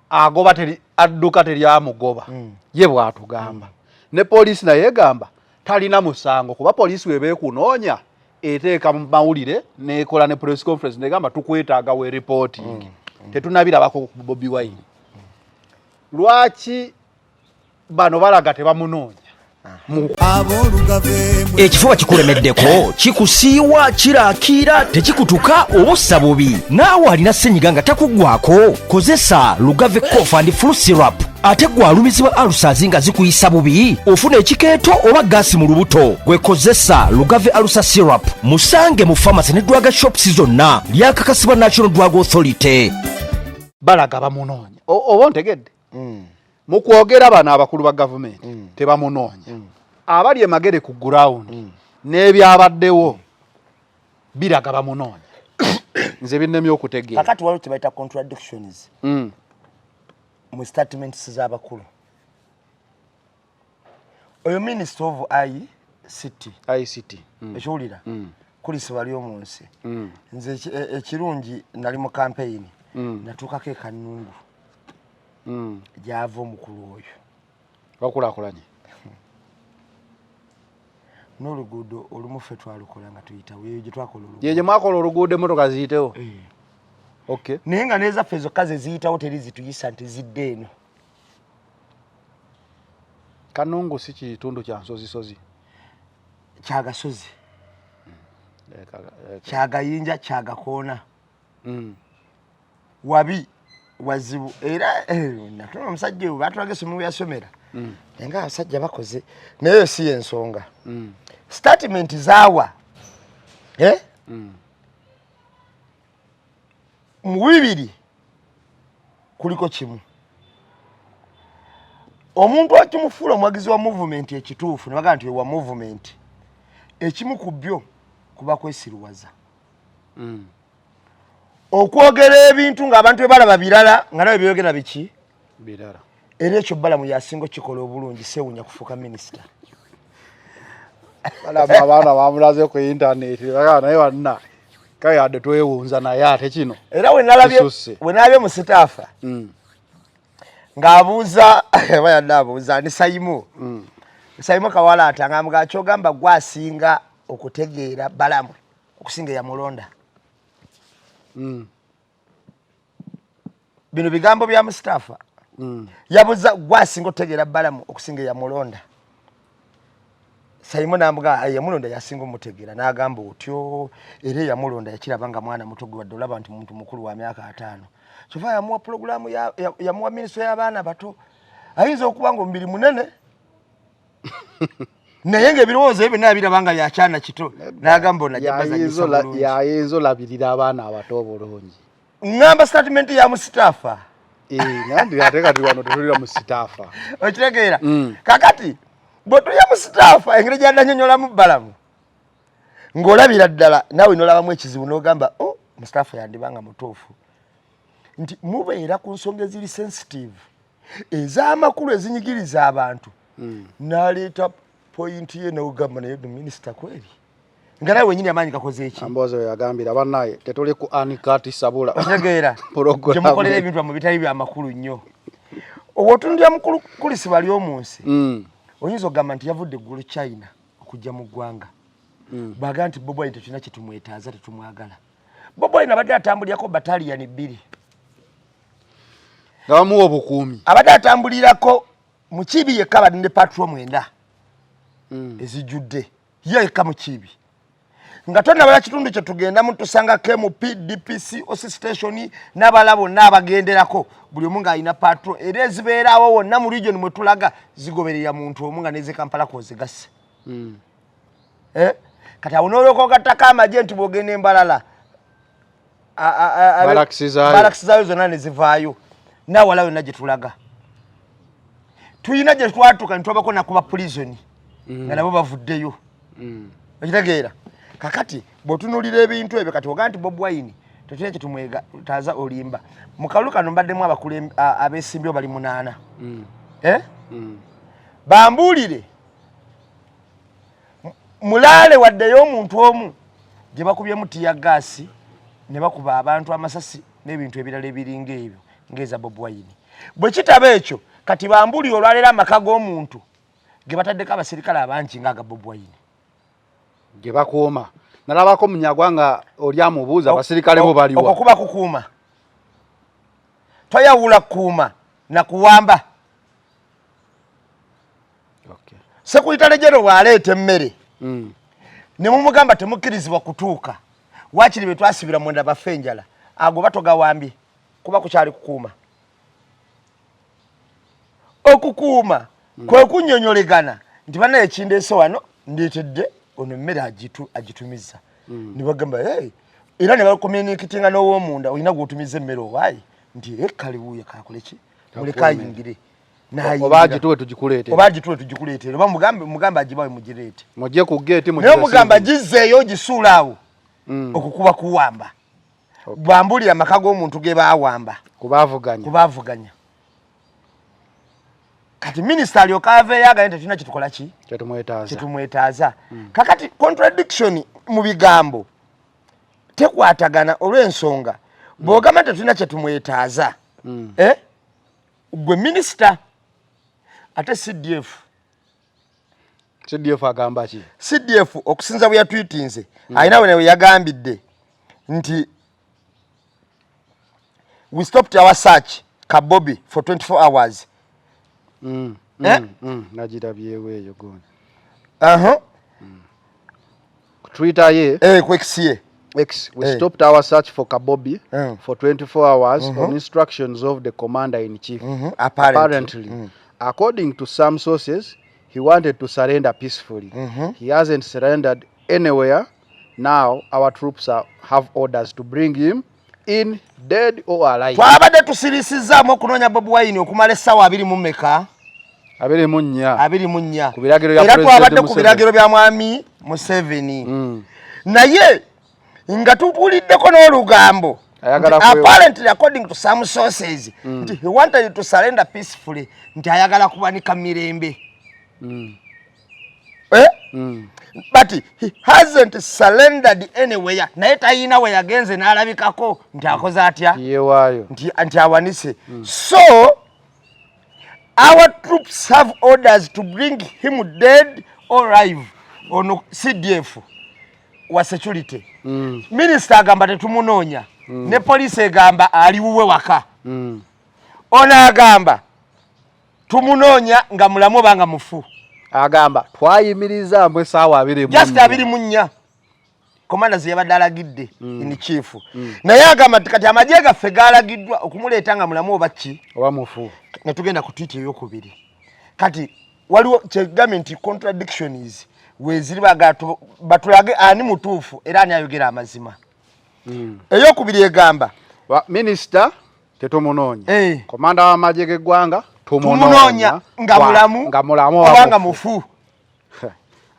agoba teri adduka teri amugoba. Ye bwatugamba. Ne police naye gamba talina musango kuba police webe kunoonya eteeka mu mawulire nekola ne press conference negamba tukwetaaga we reporting. Tetunabira bako Bobi Wine. Lwaki bano balaga tebamunoonya? Ekifuba kikulemeddeko kikusiiwa kiraakira tekikutuka obussa bubi naawe alina ssenyiga nga takuggwako kozesa Lugave Cough and Flu Syrup ate gwe alumizibwa alusazi nga zikuyisa bubi ofuna ekikeeto oba gaasi mu lubuto gwe kozesa Lugave Alusa Syrup musange mu pharmacy ne drug shops zonna lyakakasibwa National Drug Authority. Balaga bamunoonya oba ntegedde mu kwogera bano abakulu ba gavumenti tebamunoonya abali emagere ku ground n'ebyabaddewo biraga bamunoonya nze binnemye okutegeera kakati waliwo tebayita contradictions mu statements z'abakulu oyo minister of ICT ekiwulira kulisi wali omu nsi nze ekirungi nali mu campaign natuukako ekanungu gyava omukulu oyo bakulaakulanye n'oluguudo olumu ffe twalukola nga tuyitawo eyo gye twakola oluguudo ye gye mwakola oluguudo emmotoka ziyitewo okay naye nga n'ezaffe zokka ze ziyitawo teri zituyisa nti zidde eno Kanungu si kitundu kya nsozi kyagasozi kyagayinja kyagakoona wabi wazibu era natuna omusajja oyo batulage mu yasomera nga abasajja bakoze naye si ensonga statement zaawa mu bibiri kuliko kimu omuntu akimufuula omwagizi wa movement ekituufu ne bagamba nti wa movement ekimu ku byo kuba kwesiruwaza okwogera ebintu ng'abantu bebalaba birala nga nawe byogera biki birala era ekyo balamu yasinga kikola obulungi sewunya kufuuka minisita balaba abaana bamulaze ku internet bagamba naye wanna kale yadde twewunza naye ate kino era we nalabye mu sitaafa ng'abuuza bayadde abuuza ni Saimu Kawala atangambwa akyogamba gwasinga okutegeera balamu okusinga yamulonda bino bigambo bya Mustafa yabuza gwasinga okutegeera balamu okusinga yamulonda Saimu nambwa yamulonda yasinga omutegeera n'agamba otyo era yamulonda yakirabanga mwana muto gwe wadde olaba nti muntu mukulu wa myaka 5 kyova yamuwa programu yamuwa minisitule y'abaana bato ayinza okuba nga omubiri munene naye ng'ebirowoozo ebyo nabirabanga byakyana kito n'agamba yayinza olabirira abaana abato obulungi ngamba statement ya Mustafa nandi ate kati wano tutulira mu sitaafa okitegeera kakati bw'otulya mu sitaafa engeri gy'andanyonyolamu balamu ng'olabira ddala naawe n'olabamu ekizibu n'ogamba Mustafa yandibanga mutuufu nti mubeera ku nsonga eziri sensitive ez'amakulu ezinyigiriza abantu n'aleeta pointi ye n'ogamba naye minisita kweri nga nawe wenyini amaanyi gakoze eki amboze we yagambira bannaye tetuli ku anikati sabula otegeera gyemukolera ebintu mu bitali by'amakulu nnyo obwotundya mukulu kulisi bali omunsi oyinza okugamba nti yavudde eggulu China okujja mu ggwanga baga nti Bobi Wine tetulina kyetumwetaaza tetumwagala Bobi Wine abadde atambulirako bataliyani 2 nga bamuwa obukuumi abadde atambulirako mu Kibi yekka badde patro 9 ezijjudde ye yekka mu Kibi nga tonnabala kitundu kye tugendamu tusanga KMP DPC OC station n'abalabo n'abagenderako buli omu ng'alina patro era ezibeerawo wonna mu region mwe tulaga zigoberera muntu omu nga n'eze Kampala kozigase kati awo n'olyoka ogattako amagye nti bw'ogenda Embalala balakisizaayo zonna ne zivaayo naawala yonna gye tulaga tuyina gye twatuuka ne twabako nakuba prison nga nabo bavuddeyo okitegeera kakati bw'otunuulira ebintu ebyo kati ogaa nti Bobi Wine tetulina kye tumwetaaza olimba mu kalulu kano mbaddemu abeesimbyewo bali 8 bambuulire mulaale waddeyo omuntu omu gye bakubyemu tiyagaasi ne bakuba abantu amasasi n'ebintu ebirala ebiringa ebyo ng'eza Bobi Wine bwe kitaba ekyo kati bambuulire olwaleero amaka g'omuntu ge bataddeko abaserikale abangi ng'aga Bobi Wine gye bakuuma nalabako munyagwa nga oli amubuuza abaserikale bo baliwa okwo kuba kukuuma toyawula kukuuma na kuwamba Sekuritale General bw'aleeta emmere ne mumugamba temukkirizibwa kutuuka waakiri be twasibira mwenda baffe enjala ago batogawambye kuba kukyali kukuuma okukuuma kwe kunnyonnyolegana nti banaye ekindeese wano ndeetedde ono emmere agitumiza ne bagamba era ne bakomunikitinga n'ow'omunda olina gw'otumiza emmere owaayi nti kalibuuye kakoleki muleka ayingire oba agituwe tugikuleetere oba mugambe agibawe mugireete mujje ku gate naye omugamba gizzeeyo ogisuula awo okukuba kuwamba bwambulira amaka g'omuntu ge baawamba kubaavuganya kati minisita alyoka aveeyo agaye nti tulina kyetukola ki kyetumwetaaza kakati contradiction mu bigambo tekwatagana olw'ensonga bw'ogamba nti tulina kyetumwetaaza gwe minisita ate CDF agamba ki CDF okusinza bwe yatwitinze alina we yagambidde nti we stopped our search Kabobi for 24 hours Nagirabyewo eyo gonna. Twitter ye. Kwekisiye. X, we stopped our search for Kabobi for 24 hours on instructions of the commander-in-chief. Apparently. According to some sources, he wanted to surrender peacefully. He hasn't surrendered anywhere. Now, our troops have orders to bring him in dead or alive. Twabadde tusirisizzaamu okunoonya Bobi Wine okumala essaawa 24. 24. Era twabadde ku biragiro bya mwami Museveni. Naye nga tupuliddeko n'olugambo. Apparently, according to some sources, he wanted to surrender peacefully. Nti ayagala kubanika mirembe. But he hasn't surrendered anywhere. Naye tayina we yagenze n'alabikako nti akoze atya? Nti awanise. So, our troops have orders to bring him dead or alive on CDF wa security. Minister agamba tetumunoonya. Ne police egamba ali wuwe waka. Ono agamba tumunoonya nga mulamu banga mufu. Agamba twayimiriza mbwe saawa 24. Just 24. Commanders yabadde alagidde in chief. Naye agamba kati amagye gaffe gaalagiddwa okumuleeta nga mulamu oba ki? Oba mufu. Ne tugenda ku tweet ey'okubiri. Kati waliwo government contradictions weziri batulage ani mutuufu era ani ayogera amazima. Ey'okubiri egamba minister tetumunonya. Komanda w'amagye g'eggwanga tumunonya nga mulamu obanga mufu.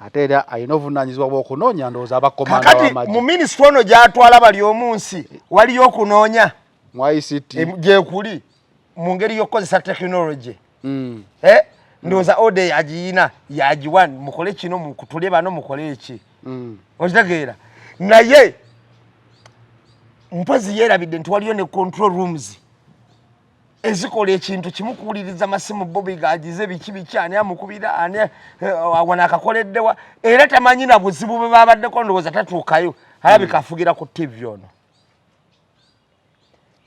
Ate era alina obuvunaanyizibwa bw'okunoonya ndowooza abakomanda w'amagye. Kakati mu minisitule ono gy'atwala bali omunsi waliyo okunoonya mu ICT gyekuli mu ngeri y'okukozesa technology. Ndowooza ode yagiyina yagiwa mukole kino mukutule bano mukole eki. Okitegeera naye mpozi yeerabidde nti waliyo ne control rooms ezikola ekintu kimu kuwuliriza masimu Bobi gagize biki ani amukubira ani wana akakoleddewa era tamanyi na buzibu bwe babaddeko ndowooza tatuukayo alabika afugira ku TV ono.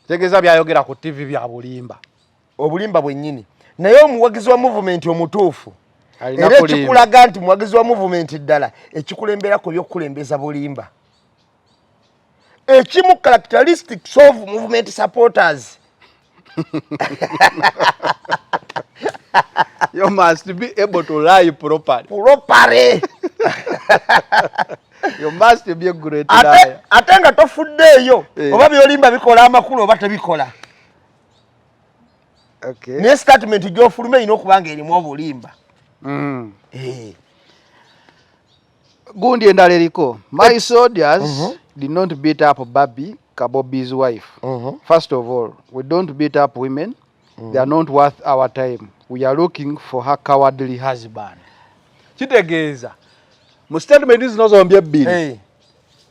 Tegeeza byayogera ku TV bya bulimba. Obulimba bwennyini. Naye omuwagizi wa movement omutuufu era ekikulaga nti muwagizi wa movement ddala ekikulembera ku by'okukulembeza bulimba. Ekimu characteristics of movement supporters. You must be able to lie properly. You must be a great liar. Ate nga tofuddeeyo oba byolimba bikola amakulu oba tebikola. Ne statement gy'ofuluma erina okuba nga erimu obulimba. Gundi endala eriko. My soldiers did not beat up Babi Kabobi's wife. First of all, we don't beat up women. They are not worth our time. We are looking for her cowardly husband. Kitegeeza. Mu statement zinozombye ebbiri.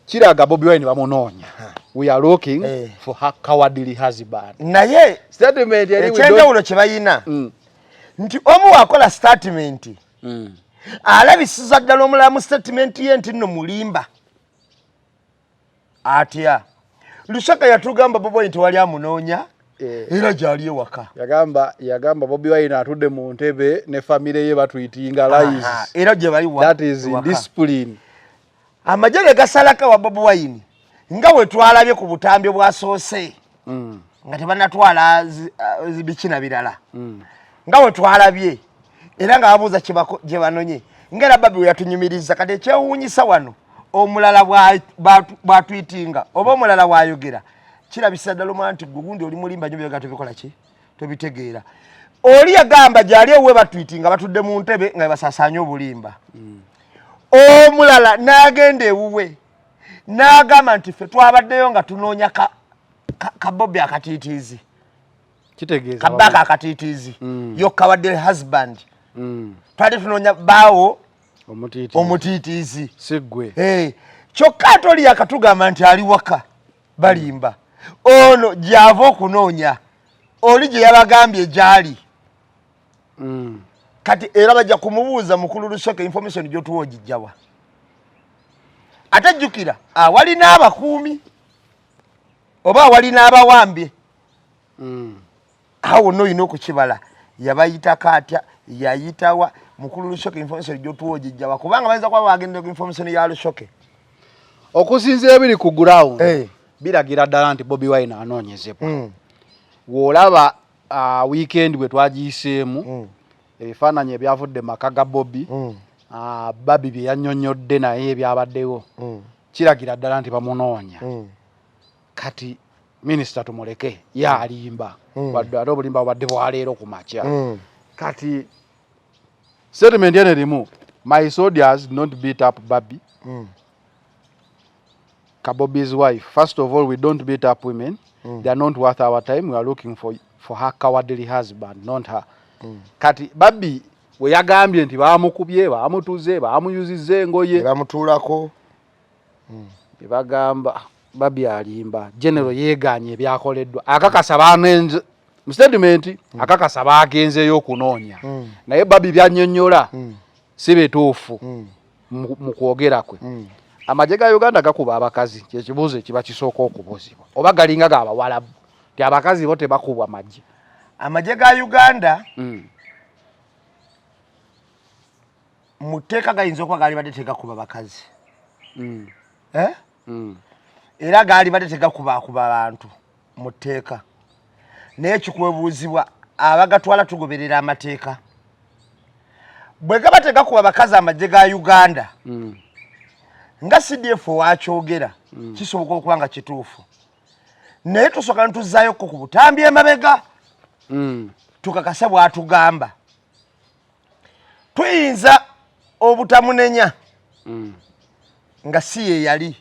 Kiraga Bobi Wine bamunoonya. We are looking for her cowardly husband. Naye statement yali ekyenjawulo kye bayina nti omu wakola statement alabisiza ddala omulamu statement ye nti nno mulimba. Atya Lusaka yatugamba Bobi Wine tewali amunoonya era gyali ewaka. Yagamba Bobi Wine atudde mu ntebe ne famire ye batuyinga lies. Era gye bali wa. That is indiscipline. Amajje gasalaka wa Bobi Wine nga we twalabye ku butambye bwasoose nga tebanatwala bikina birala nga we twalabye era nga babuuza gye banonye ngera Babi we yatunyumiriza kati ekyewuunyisa wano omulala bwatwitinga oba omulala bwayogera kirabisa ddala omwana nti gugundi oli mulimba nyo byoga tobikola ki tobitegeera. Oli yagamba gyali ewe batwitinga batudde mu ntebe nga basasaanya obulimba. Omulala n'agenda ewuwe n'agamba nti ffe twabaddeyo nga tunoonya Kabobi akatiitiizi. Kitegeeza Kabaka akatiitiizi. Yo cowardly husband. Twali tunoonya baawo omutiitiizi. Siggwe. Kyokka ate oli yakatugamba nti ali waka balimba. Ono gy'ava okunoonya. Oli gye yabagambye gyali. Kati era bajja kumubuuza mukulu Lusaka information gy'otuwa ogijjawa. Ate jjukira awali n'abakuumi oba awali n'abawambye awo no olina okukibala yabayitako atya yayitawa mukulu Lushoke information jotuwo jijjawa kubanga bayinza kwa bagende ku information ya Lushoke okusinza ebiri ku ground biragira ddala nti Bobi Wine anoonyezebwa w'olaba weekend bwe twagiyiseemu ebifaananyi ebyavudde maka ga Bobi Babi bye yannyonnyodde naye ebyabaddewo kiragira ddala nti bamunoonya kati minisita tumuleke yalimba wadde ate obulimba bwadde bwaleero ku makya kati statement ene erimu my soldiers not beat up Babi Kabobi's wife. First of all, we don't beat up women. They are not worth our time. We are looking for her cowardly husband, not her. Kati Babi we yagambye nti bamukubye bamutuze bamuyuzizze engoye bamutulako bagamba Babi alimba general yeganye ebyakoleddwa akakasa banenze mu statement akakasa bagenzeyo okunoonya naye Babi byannyonnyola si bituufu mu kwogera kwe amagye ga Uganda gakuba abakazi kyekibuuzo kiba kisooka okubuuzibwa oba galinga gabawalabu ti abakazi bo tebakubwa amagye ga Uganda muteeka gayinza okuba gaali badde tegakuba bakazi era gaali badde tegakuba abantu muteeka naye kikwebuuzibwa abagatwala tugoberera amateeka bwe gaba tegakuba bakazi amagye ga Uganda nga CDF wakyogera kisoboka okuba nga kituufu naye tusooka ntuzaayo ku butambi emabega tukakasa bwatugamba tuyinza obutamunenya nga si ye yali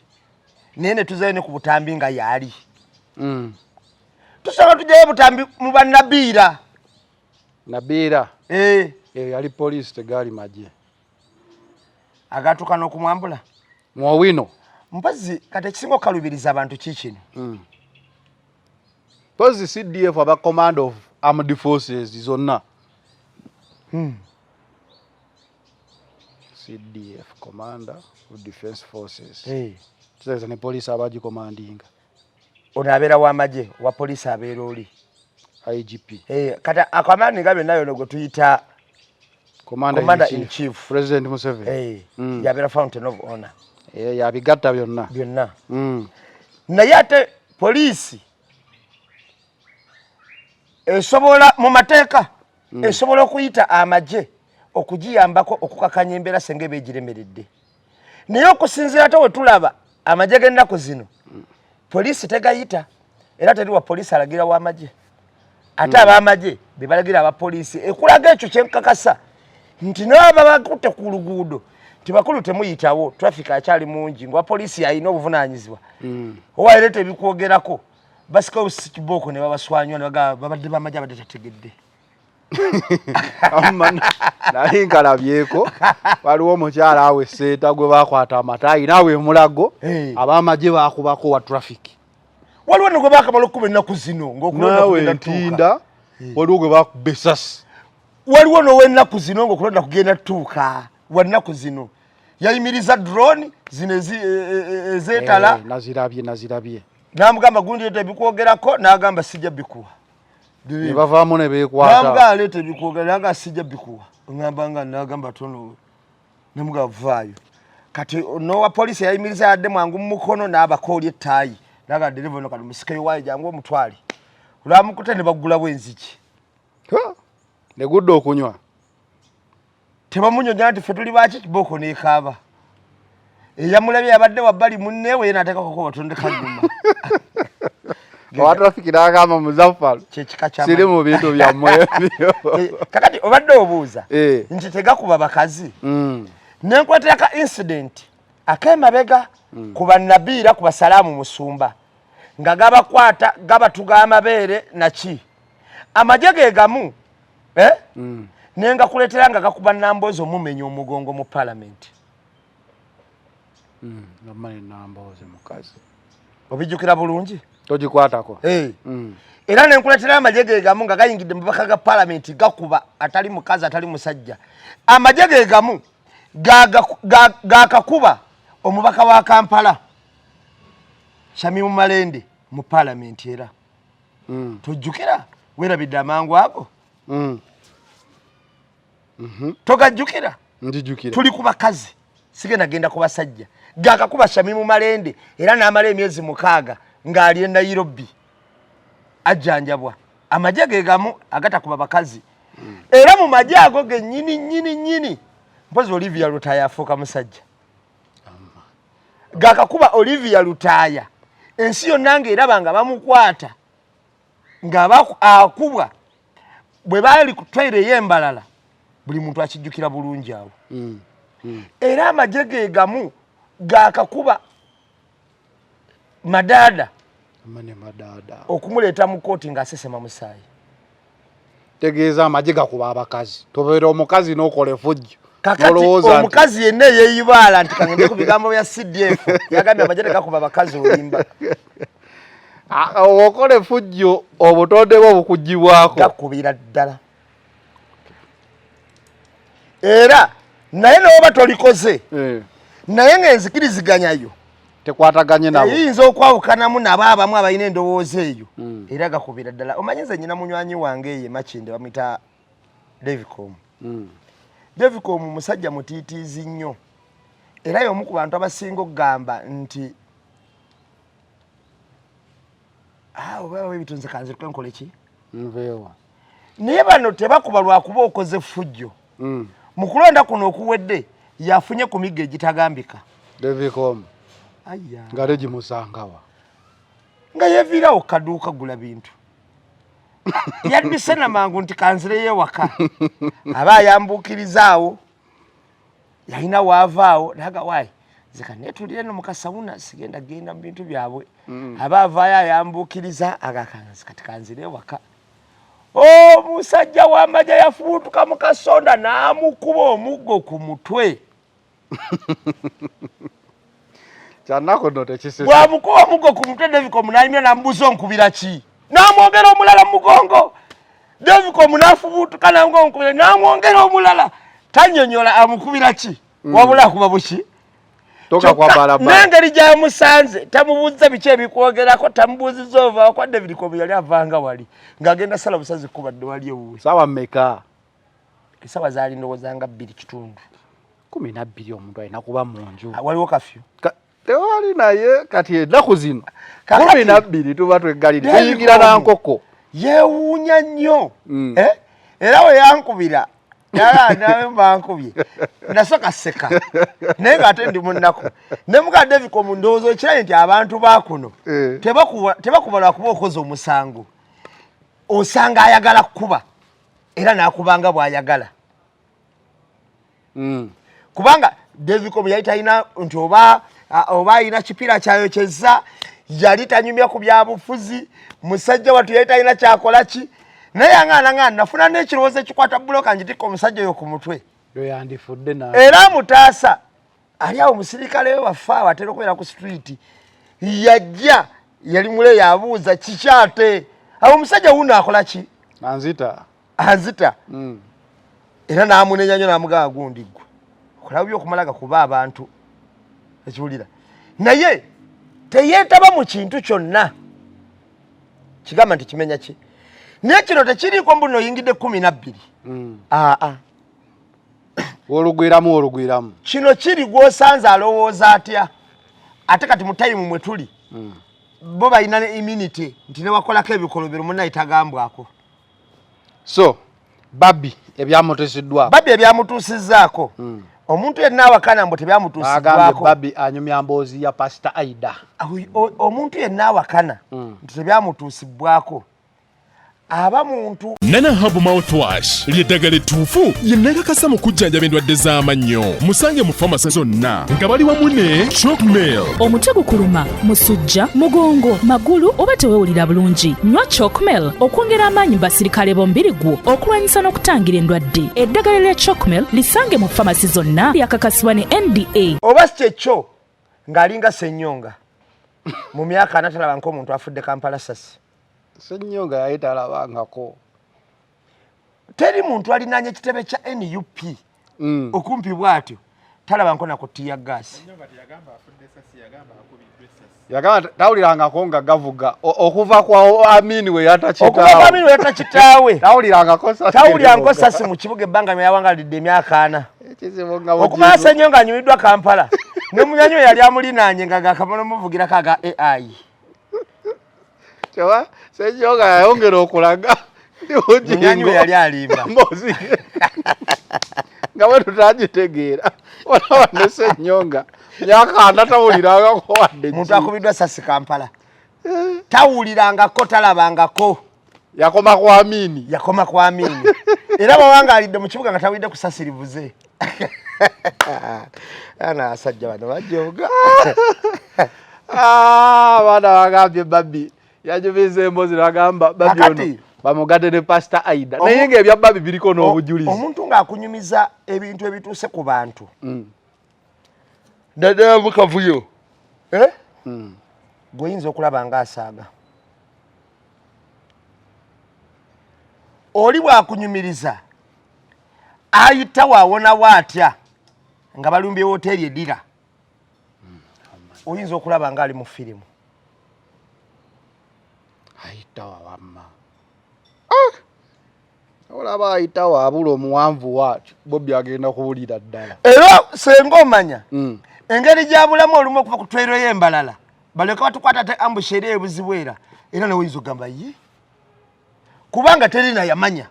naye ne tuzaayo ne ku butambi nga yali tusooka tujjayo butambi mu bannabiira nabiira yali poliisi tegaali magye agatuuka n'okumwambula mwawino mpazi kati ekisinga okalubiriza abantu kikino pozi CDF aba command of armed forces zonna CDF commander of defense forces kizeza ne police abaji commanding ono abeera w'amagye wa police abeera oli IGP kati akamani gabe nayo logo tuyita commander in chief President Museveni yabeera fountain of honor yabigatta byonna naye ate poliisi esobola mu mateeka esobola okuyita amagye okugiyambako okukakanya embeera senge beegiremeredde naye okusinziira ate we tulaba amagye g'ennaku zino poliisi tegayita era teri wa poliisi alagira w'amagye ate ab'amagye be balagira abapoliisi ekulaga ekyo kyenkakasa nti n'aba bakutte ku luguudo tibakulu temuyitawo traffic akyali mungi ngwa poliisi yalina obuvunaanyizibwa owairete ebikwogerako basika obukiboko ne babaswanywa ne bagamba babadde bamagye abadde tategedde naye nkalabyeko waliwo omukyala awe seeta gwe bakwata amatayi naawe emulago ab'amagye bakubako wa traffic waliwo ne gwe bakamala okukuba ennaku zino ng'okulonda ntinda waliwo gwe bakuba essasi waliwo n'ow'ennaku zino ng'okulonda kugenda tuuka wannaku zino yayimiriza drone zino ezeetala nazirabye n'amugamba gundi leeta ebikwogerako n'agamba sijja bikuwa ne bavaamu ne beekwata n'amugamba leeta ebikwogerako n'agamba sijja bikuwa ngamba nga n'agamba tono n'amugamba vaayo kati n'owa poliisi yayimiriza yadde mwangu mu mukono n'abakooli ettaayi n'agamba dereva ono kati musikeyo waayo jangu omutwale olwamukute ne baggulawo enzigi ne gudde okunywa tebamunyonya nti ffe tuli baki kiboko n'ekaaba eyamulabye yabadde wabbali munneewe ye n'ateekako ko batondeka nnuma owa traffic n'agamba Muzaffalo siri mu bintu byammwe kakati obadde obuuza nti tegakuba bakazi nenkwatira ka incident ak'emabega ku bannabiira ku basalaamu musumba nga gabakwata gabatuga amabeere naki amagye ge gamu nenga kuletera nga gakuba Nambooze omumenya omugongo mu parliament namani Nambooze mukazi obijjukira bulungi togikwatako era nenkuletera amagye ge gamu nga gayingidde mu bubaka ga parliament gakuba atali mukazi atali musajja amagye ge gamu gakakuba omubaka wa Kampala Shamimu Malende mu parliament era tojjukira werabidde amangu ago Togajjukira? Njijjukira. Tuli ku bakazi. Sigenda genda ku basajja. Gakakuba Shamimu Malende era n'amala emyezi 6 ng'ali e Nairobi. Ajjanjabwa. Amagye ge gamu agatakuba bakazi. Era mu magye ago ge nyini. Mpozi Olivia Lutaya afuuka musajja. Gakakuba Olivia Lutaya. Ensi yonna ng'eraba nga bamukwata. Akubwa. Bwe baali ku twaire y'embalala. Buli muntu akijjukira bulungi awo. Era amagye ge gamu gakakuba Madada. Madada. Okumuleeta mu kooti ng'asesema musaayi. Tegeeza amagye gakuba abakazi. Tobeera omukazi n'okola effujjo. Kakati omukazi yenna yeeyibaala nti kangende ku bigambo bya CDF yagambye amagye gakuba abakazi olimba. Okola effujjo obutonde bwo bukugibwako. Gakubira ddala. Era naye n'oba tolikoze. Naye ng'enzikiriziganyayo. Tekwataganye nabo. Eyinza okwawukanamu nabo abamu abalina endowooza eyo. Era gakubira ddala. Omanyize nnyina munywanyi wange ye Makinde bamuyita Davicom. Davicom musajja mutiitiizi nnyo. Era y'omu ku bantu abasinga okugamba nti oba ebitunze kanzirikwe nkole ki? Nveewa. Naye bano tebakuba lwakuba okoze effujjo. Mu kulonda kuno okuwedde yafunye ku migga egitagambika. Davicom. Aya. Ngale gimusangawa. Nga yeviirawo kaduuka gula bintu. Yadbise na mangu nti kanzireyo waka. Aba ayambuukirizaawo. Yalina waavaawo naga wayi. Zika netulire no mukasawuna sigenda genda mu bintu byabwe. Aba avaayo ayambuukiriza agakanzi kati kanzireyo waka. Musajja w'amagye yafuutuka mu kasonda n'amukuba omuggo ku mutwe. Kyanako ndo tekisese. Bw'amukuba omuggo ku mutwe Davicom n'alimya n'amubuuza onkubira ki? N'amwongera omulala mu mugongo. Davicom n'afubuutuka n'amugongobera n'amwongera omulala. Tannyonnyola amukubira ki? Wabula akuba buki? Toka kwa barabara. N'engeri gy'amusanze tamubuuza biki ebikwogerako tamubuuzizza ovaawo kwa Davicom yali avanga wali ng'agenda sala busazi kubadde wali ewuwe. Sawa mmeka? Esawa zaali ndowooza nga 2 kitundu. 12 omuntu alina kuba mu nju. Waliwo kafyu. Tewali naye kati ennaku zino 12 tuba tweggalire tuyingira na nkoko. Yeewuunya nnyo. Era we yankubira yala nawe bankubye. Nasoka seka. Naye ng'ate ndi munnako. Ne muka Davicom ndowooza ekirayi nti abantu baakuno tebakuba lwakuba okoze omusango. Osanga ayagala kukuba era n'akubanga bw'ayagala. Kubanga Davicom yali talina nti oba alina kipiira kyayokyezza yali tanyumya ku byabufuzi musajja watu yali talina kyakola ki naye ngana nafuna n'ekirowoozo ekikwata buloka ngitikka omusajja oyo ku mutwe yandifudde era mutaasa ali awo omusirikale we waffe awo atera okubeera ku street yajja yali mule yabuuza kikyate awo omusajja wuno akola ki anzita era n'amunenya nnyo n'amugamba gundi ggwe okola byokumalaga kuba abantu ekiwulira naye teyeetaba mu kintu kyonna kigamba nti kimenya ki naye kino tekiriiko mbuno oyingidde 12 olugwiramu kino kiri gw'osanze alowooza atya ate kati mu tayimu mwe tuli bo balina ne immunity nti ne wakolako ebikolobero munnaye tagambwako so Babi ebyamutuusizzaako omuntu yenna awakana mbu tebyamutuusiddwako Babi anyumya mboozi ya Pastor Aida omuntu yenna awakana nti tebyamutuusibwako aba muntu Nana Hub Mouthwash ly'eddagala ettuufu lyennakakasa mu kujjanjaba endwadde z'amannyo musange mu famasi zonna nga bali wamu ne Chocmail omutwe gukuluma musujja mugongo magulu oba teweewulira bulungi nywa Chocmail okwongera amaanyi mu basirikale bombiri gwo okulwanyisa n'okutangira endwadde eddagala lya Chocmail lisange mu famasi zonna lyakakasibwa ne NDA oba si kyekyo ng'alinga Ssennyonga mu myaka anatalaba nk'omuntu afudde Kampala sasi Ssennyonga yayitalabangako teri muntu alinanye ekitebe kya NUP okumpi bwatyo talaba nkona kutiya gas yagamba tawulirangako nga gavuga okuva kwa Amini we yatakitaawe tawulirangako sasi mu kibuga ebbanga lyawangalidde emyaka 4 okumasa nnyo nga anyumiddwa Kampala ne munyanyo yali amulinaanye nga gakamono muvugira kaga AI Chawa Senyoga yayongera okulaga munyanyo yali alimba nga bwe tutagitegeera olaba ne Senyoga myaka 4 tawulirangako wadde muntu akubiddwa sasi Kampala tawulirangako talabangako yakoma kwa Amini era bawangalidde mu kibuga nga tawulidde kusasirivuze ana asajja bano bajoga bana bagambye Babi yajubize embozi bagamba Babi ono bamugadde ne Pastor Aida naye nga ebya Babi biriko n'obujulizi omuntu ng'akunyumiza ebintu ebituuse ku bantu dada mukavuyo goyinza okulaba ng'asaaga oli bwakunyumiriza ayita waawona waatya nga balumbye hoteri edira oyinza okulaba ng'ali mu firimu ayita wawamma olaba ayita waabula omuwanvu waatyo Bobi agenda kuwulira ddala era senga omanya engeri gya bulamu olumu okuva ku twero y'embalala baleka batukwata ate ambusheeri ebuzibwera era nawe oyinza ogamba ye kubanga terina yamanya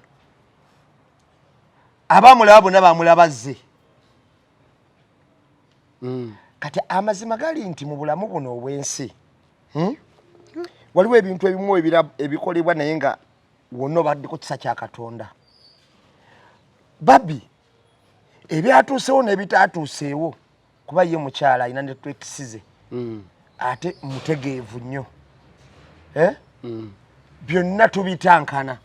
abamulaba bonna bamulabazze kati amazima gali nti mu bulamu buno obw'ensi waliwo ebintu ebimu ebikolebwa naye nga wonna obaddeko kisa kya Katonda Babi ebyatuusewo n'ebitaatuuseewo kuba ye mukyala alina networks ze ate mutegeevu nnyo byonna tubitankana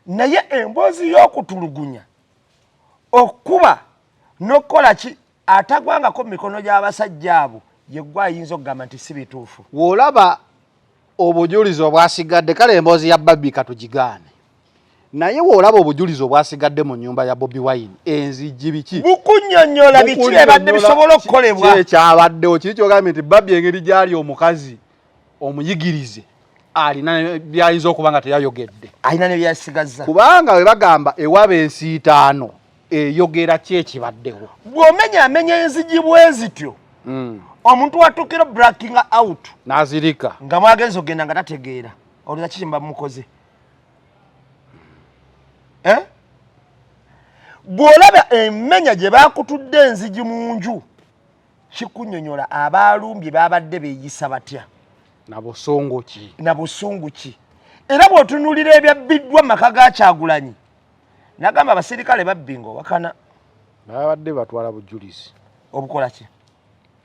naye emboozi y'okutulugunya okuba n'okukola ki atagwangako mu mikono gy'abasajja abo yeggwa ayinza okugamba nti si bituufu w'olaba obujulizi obwasigadde kale emboozi ya Babi katugigaane naye w'olaba obujulizi obwasigadde mu nnyumba ya Bobi Wine enzigi biki bukunnyonnyola biki ebadde bisobola okukolebwa ekyabaddewo kiri kyogambye nti Babi engeri gy'ali omukazi omuyigirize alina byayinza okuba nga teyayogedde alina ne byasigazza kubanga we bagamba ewaba ensiitaano eyogera ki ekibaddewo bw'omenyaamenya enzigi bwe zityo omuntu watuukira breaking out n'azirika nga mwagenza ogenda nga tategeera olowooza kiki mba mukoze bw'olaba emmenya gye baakutudde enzigi mu nju kikunnyonnyola abaalumbye babadde beeyisa batya na busungu ki era bw'otunuulira ebyabbiddwa maka ga Kyagulanyi nagamba abaserikale babbi ng'owakana babadde batwala bujulizi obukola ki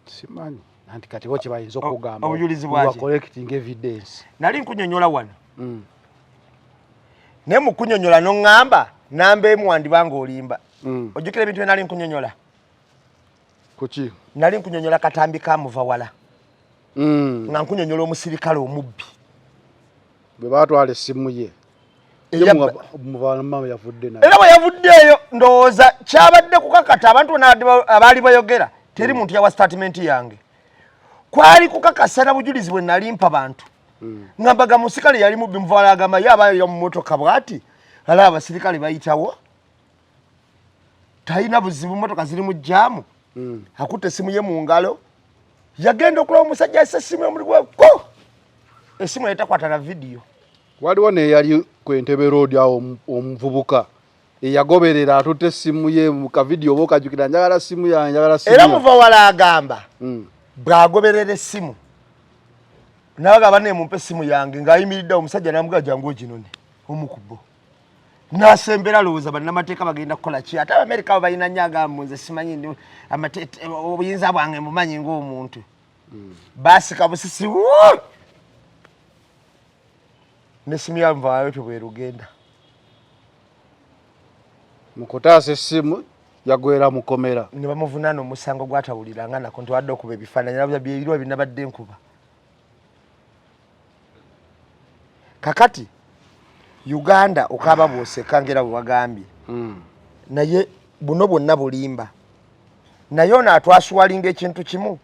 simanyi nanti kati bo kye bayinza okugamba obujulizi bwaki collecting evidence nali nkunyonnyola wano naye mu kunnyonnyola n'oŋŋamba namba emu wandibanga olimba ojjukira ebintu bye nali nkunyonnyola kuki nali nkunyonnyola katambi ka muvawala nga nkunyonnyola omusirikale omubbi bwe batwala essimu ye era bwe yavuddeeyo ndowooza kyabadde kukakata abantu bonna abaali bayogera teri muntu yawa statement yange kwali kukakasa na bujulizi bwe nali mpa bantu ngambaga musikale yali mubbi muvawala agamba ye abayo mu motoka bwati alaba abasirikale bayitawo talina buzibu motoka ziri mu jaamu akutte essimu ye mu ngalo yagenda okulaba omusajja assa essimu emuligweko essimu yayitakwata na vidiyo waliwo neyali ku Entebbe Road awo omuvubuka eyagoberera atutte essimu ye mu kavidiyo oba okajjukira njagala ssimu yange njagala ssimu era muvawala agamba bw'agoberera essimu n'abagamba neemumpa essimu yange ng'ayimiridde omusajja n'amugaa jangu oginone omukubo n'asembera lowooza bannamateeka bagenda kukola ki ate Abamerika abo balina nnyo agamba nze simanyi obuyinza bwange mumanyi ng'omuntu baasika busisi n'essimu ya muvawala wetwe bwe rugenda mukutaasa essimu yagwera mukomera ne bamuvunaana omusango gwatawuliranga nako nti wadde okuba ebifaananyi nabyo byebirwa binabadde nkuba kakati Uganda okaaba bw'oseka ngera bwe bagambye naye buno bonna bulimba naye ono atwaswalinga ekintu kimu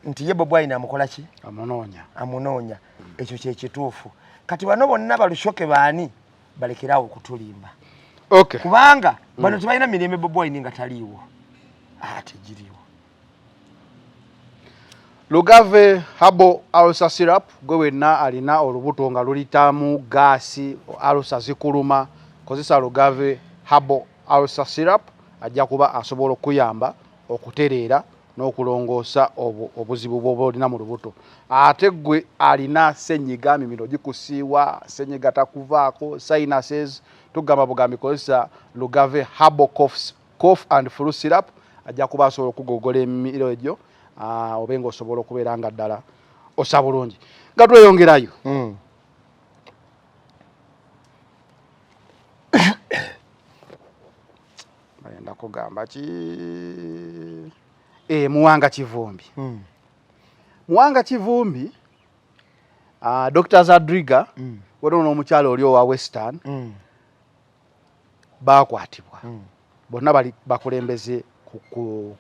nti ye Bobi Wine amukola ki amunoonya ekyo kyekituufu kati bano bonna balushoke baani balekerawo okutulimba kubanga bano tebalina mirembe Bobi Wine nga taliiwo tegiriwo. Lugave Habo Alusa Syrup gwe wenna alina olubuto nga lulitamu gaasi alusa zikuluma kozesa Lugave Habo Alusa Syrup ajja kuba asobola okuyamba okutereera n'okulongoosa obuzibu bw'oba olina mu lubuto. Ate gwe alina ssenyiga mimiro gikusiiwa ssenyiga takuvaako sinuses tugamba bugambi kozesa Lugave Habo Cough and Flu Syrup ajja kuba asobola okugogola emimiro egyo obenga osobola okubeera nga ddala osa bulungi nga tweyongerayo. Bayenda kugamba ki Muwanga Kivumbi. Muwanga Kivumbi Dr. Zadriga wano n'omukyalo oli owa Western bakwatibwa bonna bali bakulembeze ku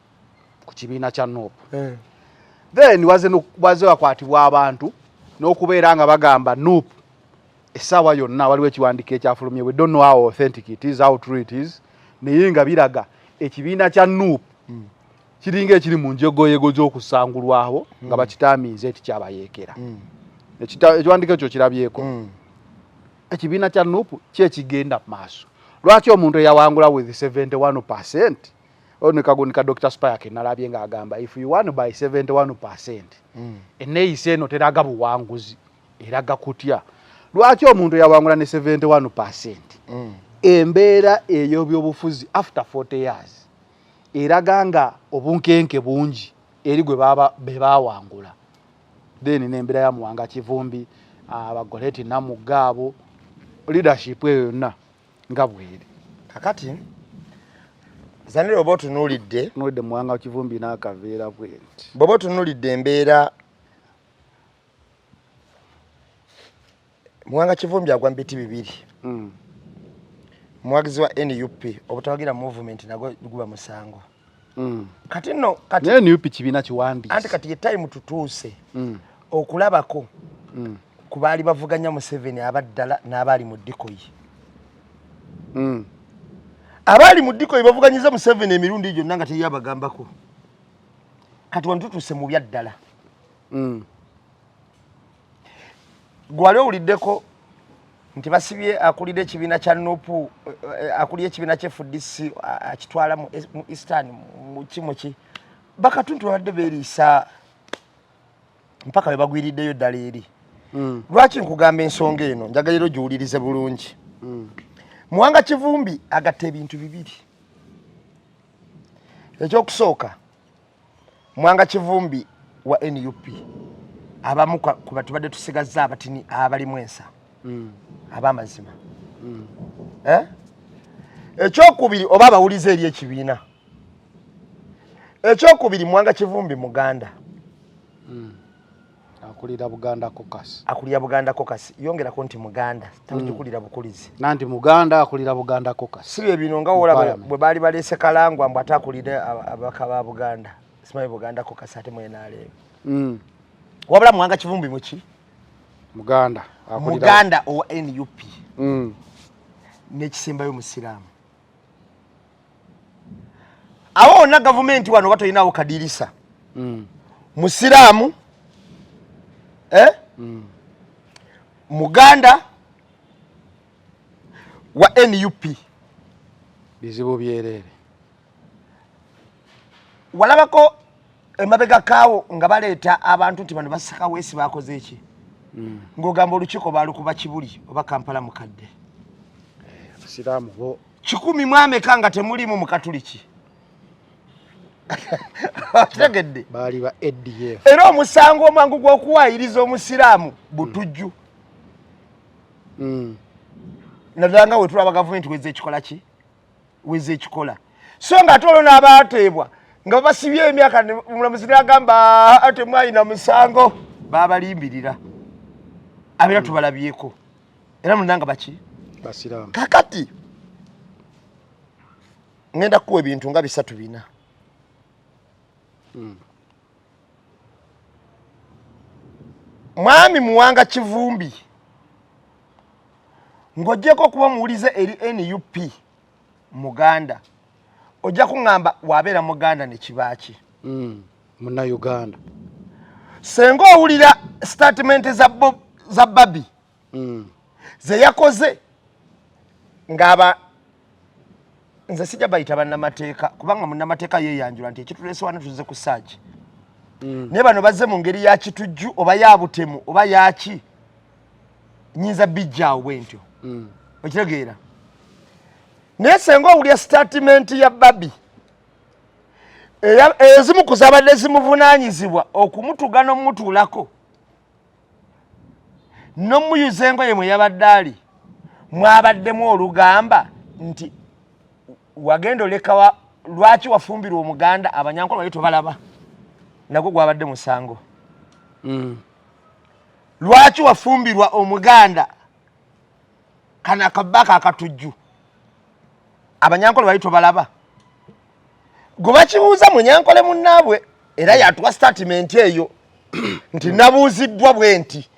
kibiina kya NUP. Then waze wakwatibwa abantu n'okubeera nga bagamba NUP essaawa yonna waliwo ekiwandiiko ekyafulumye. We don't know how authentic it is, how true it is. Naye nga biraga ekibiina kya NUP kiringa ekiri mu njegoyego z'okusangulwaho nga bakitaamiize tikyabayeekera. Ekiwandiiko ekyo kirabyeko. Ekibiina kya NUP kyekigenda maaso. Lwaki omuntu eyawangula with 71%? Onekagonika Dr. Spike nalabye nga agamba if you won by 71%, enneeyisa eno teraga buwanguzi eraga kutya. Lwaki omuntu eyawangula ne 71%? Embeera ey'ebyobufuzi after 40 years eraga nga obunkenke bungi eri gwe bebawangula. Then n'embeera ya Muwanga Kivumbi abagoleti Namugaabo leadership eyo yonna nga bweri. Kakati zaniro oba tunulidde Muwanga Kivumbi n'akaveera bwenti. Boba tunulidde embeera Muwanga Kivumbi agwa mbiti bibiri. Muwagizi wa NUP obutawagira movement nago guba musango. Kati no kati NUP kibiina kiwandi. Anti kati time tutuuse okulabako kubali bavuganya mu 7 abaddala n'abali mu Dikoyi. Abali mu Dikoyi bavuganyiza mu 7 emirundi egyo nanga teyabagambako. Kati wantutuse mu byaddala. Gwale uliddeko nti basibye akulide ekibiina kya NUP akulide ekibiina kya FDC akitwala mu Eastern mu kimoki bakatuntu badde berisa mpaka we bagwiriddeyo ddala eri. Lwaki nkugamba ensonga eno njagaliro giwulirize bulungi. Muwanga Kivumbi agatta ebintu bibiri. Ekyokusooka Muwanga Kivumbi wa NUP abamu ku batubadde tusigazza abatini abali mwensa abamazima. Ekyokubiri oba abawulize eri ekibiina. Ekyokubiri Muwanga Kivumbi Muganda. Akulira Buganda Caucus. Akulira Buganda Caucus. Yongerako nti Muganda. Tamukulira bukulizi. Nanti Muganda akulira Buganda Caucus. Sibe bino nga wola bwe bali balese kalangwa mbu atakulire abaka ba Buganda. Simaye Buganda Caucus ate mwena ale. Wabula Muwanga Kivumbi muki? Muganda. Muganda o NUP. Nekisembayo Musiraamu. Awo na government wano wato inawo kadirisa. Musiraamu Muganda wa NUP bizibu byerere. Walabako emabega kawo nga baleeta abantu nti bano basaka wesi bakoze eki. Ngogamba olukiiko balukuba Kibuli oba Kampala mukadde. Musiraamu bo 10 mwameka nga temulimu mukatuliki. Tegedde bali ba ADF. Era omusango omwangu gw'okuwayiriza Omusiraamu butujju. Nadanga we tulaba gavumenti weze ekikola ki? Weze ekikola. So nga tolo n'abateebwa nga basibye emyaka mulamuzi agamba ate mwayina musango babalimbirira. Abira tubalabyeko. Era munanga baki? Basiraamu. Kakati ngenda kuwa ebintu nga 3 bina. Mwami Muwanga Kivumbi ngojjeko kuba muwulize eri NUP Muganda ojja kuŋŋamba wabeera Muganda ne kibaki muna Uganda senga owulira statement za Babi ze yakoze ngaba nze sijja bayita bannamateeka kubanga munnamateeka yeeyanjula nti ekituleese wano tuze ku saaji ne bano bazze mu ngeri ya kitujju oba ya butemu oba yaki nyinza bijjaawo bwentyo okitegeera naye senga owulira statement ya Babi ezimu kuzabadde zimuvunaanyizibwa okumutuga n'omutuulako n'omuyuza engoye mwe yabadde ali mwabaddemu olugamba nti wagenda olekawa lwaki wafumbirwa Omuganda Abanyankole bali tobalaba nagwo gwabadde musango lwaki wafumbirwa Omuganda kana kabaka akatujju Abanyankole bali tobalaba goba kibuuza Munyankole munnaabwe era yatuwa statement eyo nti nabuuziddwa bwe nti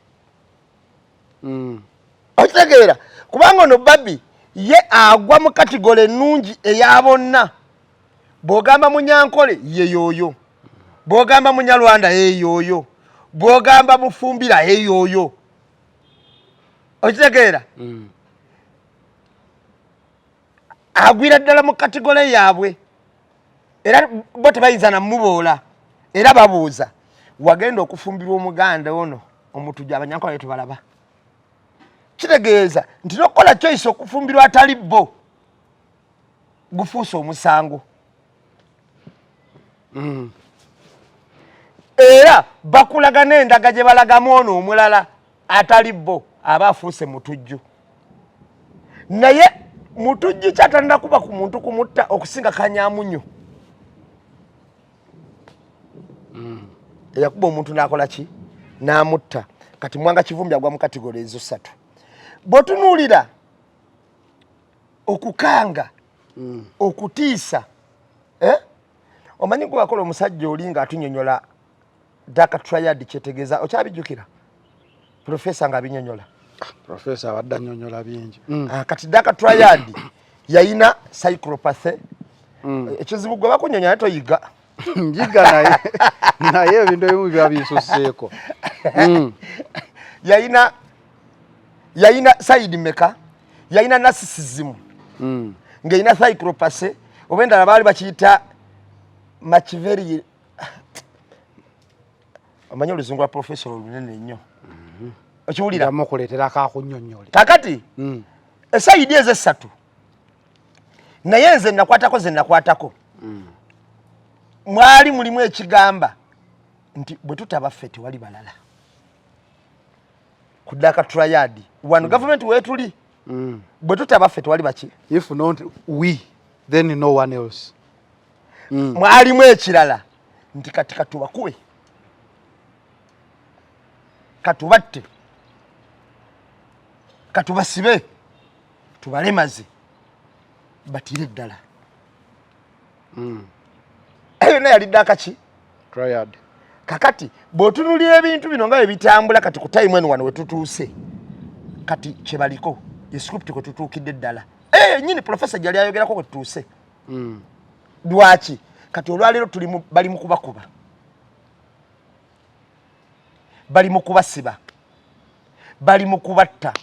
okitegeera kubanga ono Babi ye agwa mu kategole ennungi eya bonna bw'ogamba Munyankole ye yooyo bw'ogamba Munyarwanda ye yooyo bw'ogamba Mufumbira ye yooyo okitegeera agwira ddala mu kategole yaabwe era bo tebayinza namuboola era babuuza wagenda okufumbirwa Omuganda ono omutujja Abanyankole tubalaba kitegeeza nti nokola choice okufumbirwa atali bo gufuusa omusango era bakulaga n'endaga gye balagamu ono omulala atali bo aba afuuse mutujju naye mutujju kyatandika kuba ku muntu kumutta okusinga Kanyamunyo eyakuba omuntu n'akola ki n'amutta kati Mwanga Kivumbi agwa mu kategole ezo 3 botunuulira okukanga okutiisa omanyi gwe wakola omusajja oli nga atunyonyola Dark Triad kyetegeeza okyabijjukira Professor nga abinyonyola Professor abadde annyonnyola bingi kati Dark Triad yayina psychopathy ekizibu gwe bakunyonyola toyiga njiga naye ebintu ebimu biba bisusseeko yayina side meka yayina narcissism ng'eyina psychopathy oba endala baali bakiyita Machiavelli omanyi oluzungu lwa Professor olunene nnyo okiwulira amukuleetera kakunnyonnyola kakati esayidi ezo 3 naye nze nakwatako mwali mulimu ekigamba nti bwe tutabaffe tewali balala ku Dark Triad wano government wetuli bwe tutabaffe tewali baki if not we then no one else mwalimu ekirala nti kati katubakuwe katubatte katubasibe tubalemaze batire ddala eyo naye yali Dark Triad kakati bw'otunulira ebintu bino nga bwe bitambula kati ku time eno wano we tutuuse kati kyebaliko escript kwe tutuukidde ddala nyini Professor gyali ayogerako kwe tutuuse lwaki kati olwaleero bali mu kubakuba bali mu kubasiba bali mu kubatta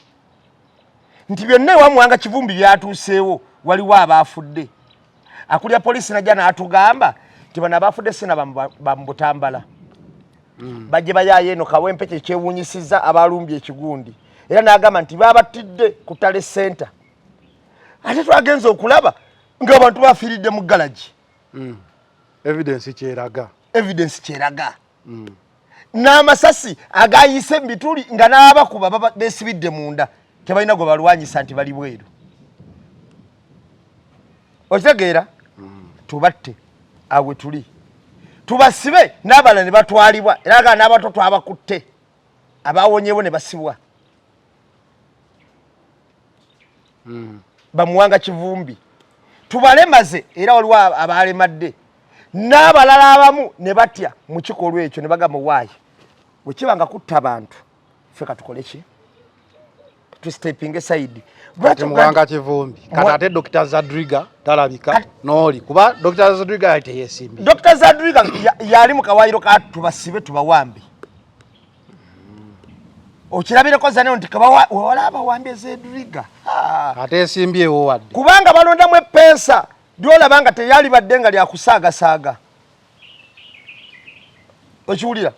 nti byonna ewa Mwanga Kivumbi byatuuseewo waliwo abaafudde akulira poliisi najja n'atugamba nti bano abaafudde sina bamubutambala bajje bayaayo eno kawempe kyekyewuunyisizza abalumbye ekigundi era n'agamba nti baabattidde ku Tale Center ate twagenza okulaba ng'abantu bafiiridde mu galagi evidence kyeraga n'amasasi agayise mu bituli nga n'abakuba beesibidde munda tebalina gwe balwanyisa nti bali bweru okitegeera tubatte awe tuli tubasibe n'abala ne batwalibwa era nga n'abato twabakutte abawonyewo ne basibwa ba Mwanga Kivumbi tubalemaze era waliwo abalemadde n'abalala abamu ne batya mu kikolwa ekyo ne bagamba waayi wekibanga kutta abantu ffe katukole ki tustepinge side Muwanga Kivumbi kati ate Dr. Zadriga talabika n'oli kuba Dr. Zadriga yate yesimbi Dr. Zadriga yali mu kawaayiro ka tubasibe tubawambe okirabireko zane nti wala abawambe Zadriga ate esimbyewo wadde kubanga balondamu epensa lyolabanga teyali badde nga lyakusaagasaaga okiwulira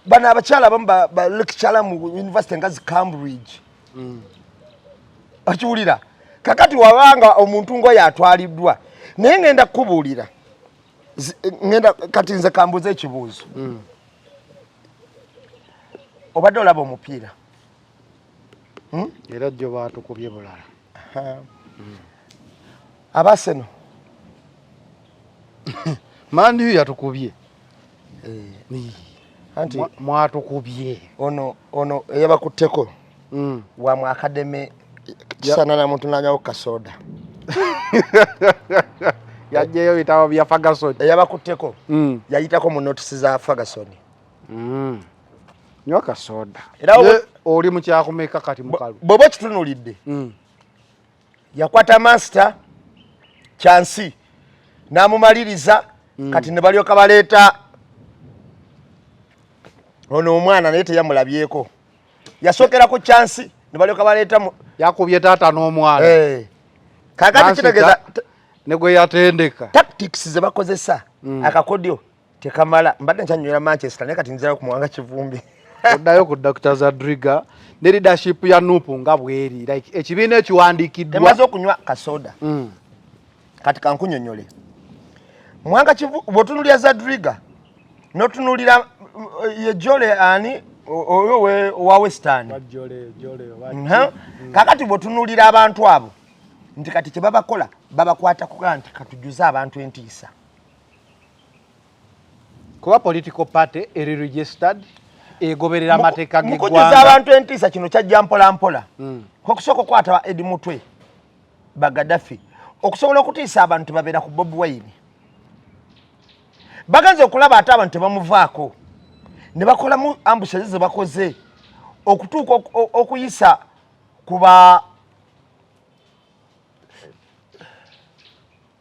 bano abakyala abamu balecture mu university nga zi Cambridge okiwulira kakati wabanga omuntu ngoyo atwaliddwa naye ngenda kukubuulira ngenda kati nze kambuza ekibuuzo obadde olaba omupiira era jjo baatukubye bulala abaseno mandi yatukubye anti mwatukubye ono eyabakutteko wa mu akademe kisana na muntu nanyawo kasoda yajjeyo bitabo bya Ferguson eyabakutteko yayitako mu notice za Ferguson nyoka soda era oli mu kyakumeka kati mukalu bobo kitunulidde yakwata master chansi namumaliriza kati ne balyoka baleeta ono omwana naye teyamulabyeko yasokera ku chansi ne balyoka baleeta yakubye taata n'omwana kakati kitegeza ne gwe yatendeka tactics ze bakozesa akakodyo tekamala mbadde nkyanyuira Manchester naye kati nzira ku Muwanga Kivumbi oddayo ku Dr. Zadriga ne leadership ya Nupu nga bweri like ekibiina ekiwandiikiddwa temaze okunywa kasoda kati kankunyonyole Muwanga Kivumbi botunulya Zadriga notunulira ye Jole ani oyo wa Western kakati botunulira abantu abo nti kati kye babakola babakwata kuga nti katujuza abantu entiisa kuba political party eri registered egoberera amateeka g'eggwanga mukujuza abantu entiisa kino kyajja mpola mpola okusooka okwata Edi Mutwe Bagadafi okusobola okutiisa abantu babeera ku Bobi Wine bagenze okulaba ate abantu tebamuvaako ne bakolamu ambushes ze bakoze okutuuka okuyisa kuba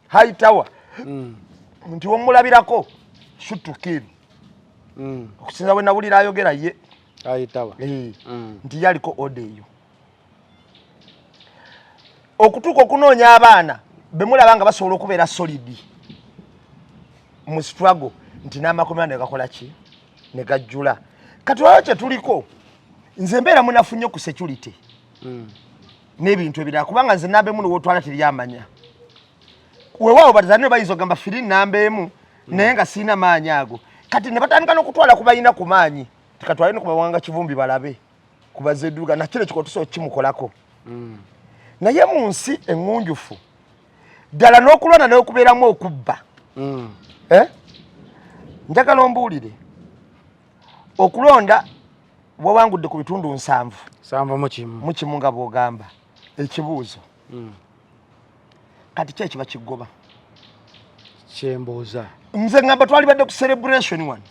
High Tower nti womulabirako shutukiri okusinza bwe nawulira ayogera ye High Tower nti yaliko ode eyo okutuuka okunoonya abaana bemulaba nga basobola okubeera solidi mu struggle nti n'amakomera ne gakola ki ne gajjula kati waliwo kye tuliko nze mbeera munafu nnyo ku security n'ebintu ebirala kubanga nze namba emu nowotwala teryamanya weewaawo batazanire bayinza ogamba firi namba emu naye nga siina maanyi ago kati ne batandika n'okutwala kubayina ku maanyi tikatwale no ku Muwanga Kivumbi balabe ku Bazedduga nakino kikotuso kimukolako naye mu nsi eŋŋunjufu ddala n'okulonda n'okubeeramu okubba njagala ombuulire okulonda wawangudde ku bitundu 7 mu kimu nga bw'ogamba ekibuuzo kati ki ekiba kigoba kyembuuza nze ngamba twalibadde ku celebration one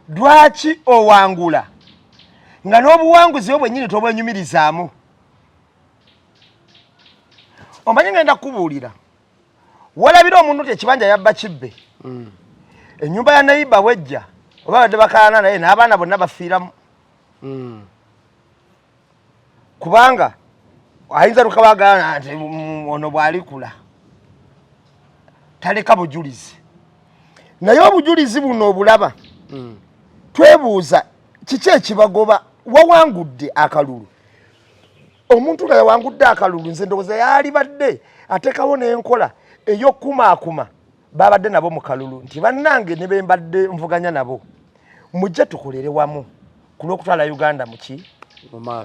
lwaki owangula nga n'obuwanguzi bwo bwennyini tobwenyumirizaamu omanyi ngenda kukubuulira walabira omuntu ti ekibanja yabba kibbe ennyumba ya nayiba bwejja oba badde bakaana naye n'abaana bonna bafiiramu kubanga ayinza lukabagana nti ono bw'alikula taleka bujulizi naye obujulizi buno obulaba twebuuza kiki ekibagoba wawangudde akalulu omuntu nga yawangudde akalulu nze ndowooza yaali badde ateekawo n'enkola ey'okumaakuma babadde nabo mu kalulu nti bannange ne bembadde nvuganya nabo mujje tukolere wamu ku lw'okutwala Uganda